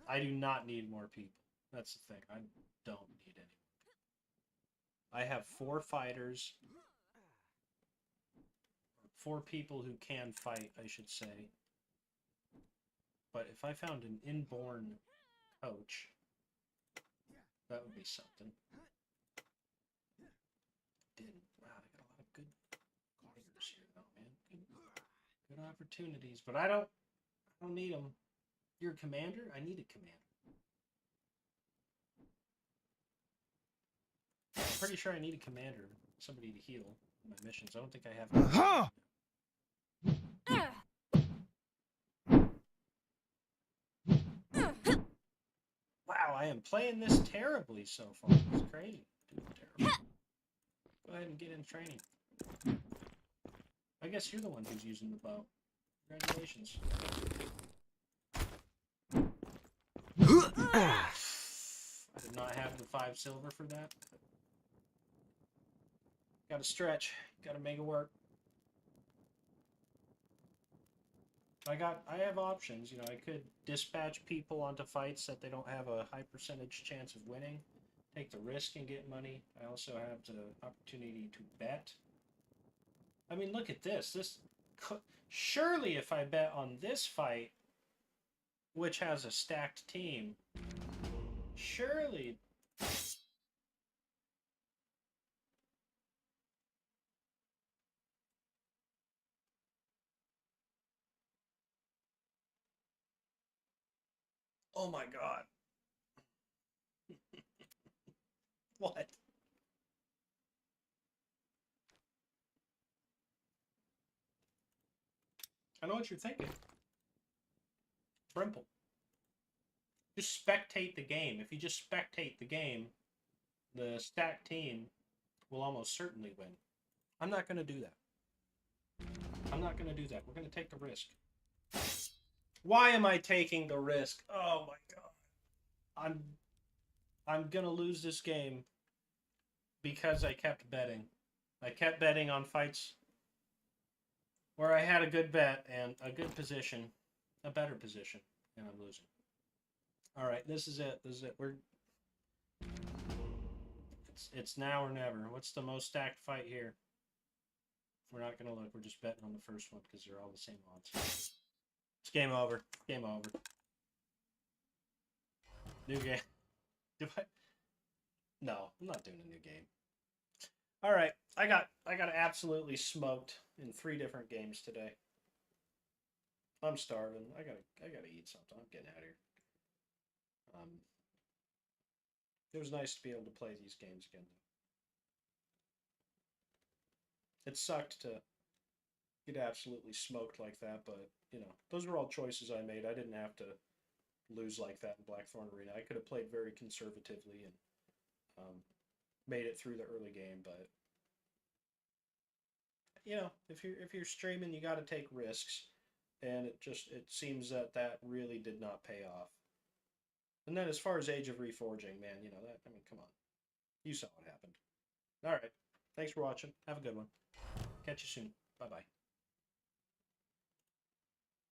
I do not need more people. That's the thing. I don't need any. I have 4 fighters. 4 people who can fight, I should say. But if I found an inborn coach, that would be something. Didn't. Wow, I got a lot of good fighters here, though, man. Good opportunities, but I don't need them. You're a commander? I need a commander. I'm pretty sure I need a commander, somebody to heal my missions. I don't think I have. Wow, I am playing this terribly so far. It's crazy. Terrible. Go ahead and get in training. I guess you're the one who's using the bow. Congratulations. I did not have the 5 silver for that. Gotta stretch. Gotta make it work. I have options. You know, I could dispatch people onto fights that they don't have a high percentage chance of winning. Take the risk and get money. I also have the opportunity to bet. I mean, look at this. Surely if I bet on this fight, which has a stacked team, surely... Oh my god. What? I know what you're thinking. Brimple. Just spectate the game. If you just spectate the game, the stacked team will almost certainly win. I'm not going to do that. I'm not going to do that. We're going to take the risk. Why am I taking the risk? Oh my god. I'm going to lose this game because I kept betting. I kept betting on fights where I had a good bet and a good position, a better position, and I'm losing. All right, this is it. This is it. It's now or never. What's the most stacked fight here? We're not gonna look. We're just betting on the first one because they're all the same odds. It's game over. Game over. New game. Do I? No, I'm not doing a new game. All right, I got absolutely smoked in 3 different games today. I'm starving. I gotta eat something. I'm getting out of here. It was nice to be able to play these games again. It sucked to get absolutely smoked like that, but you know, those were all choices I made. I didn't have to lose like that in Blackthorn Arena. I could have played very conservatively and made it through the early game, but you know, if you're streaming, you got to take risks, and it seems that really did not pay off. And then as far as Age of Reforging, man, you know that. I mean, come on, you saw what happened. All right, thanks for watching. Have a good one. Catch you soon. Bye bye.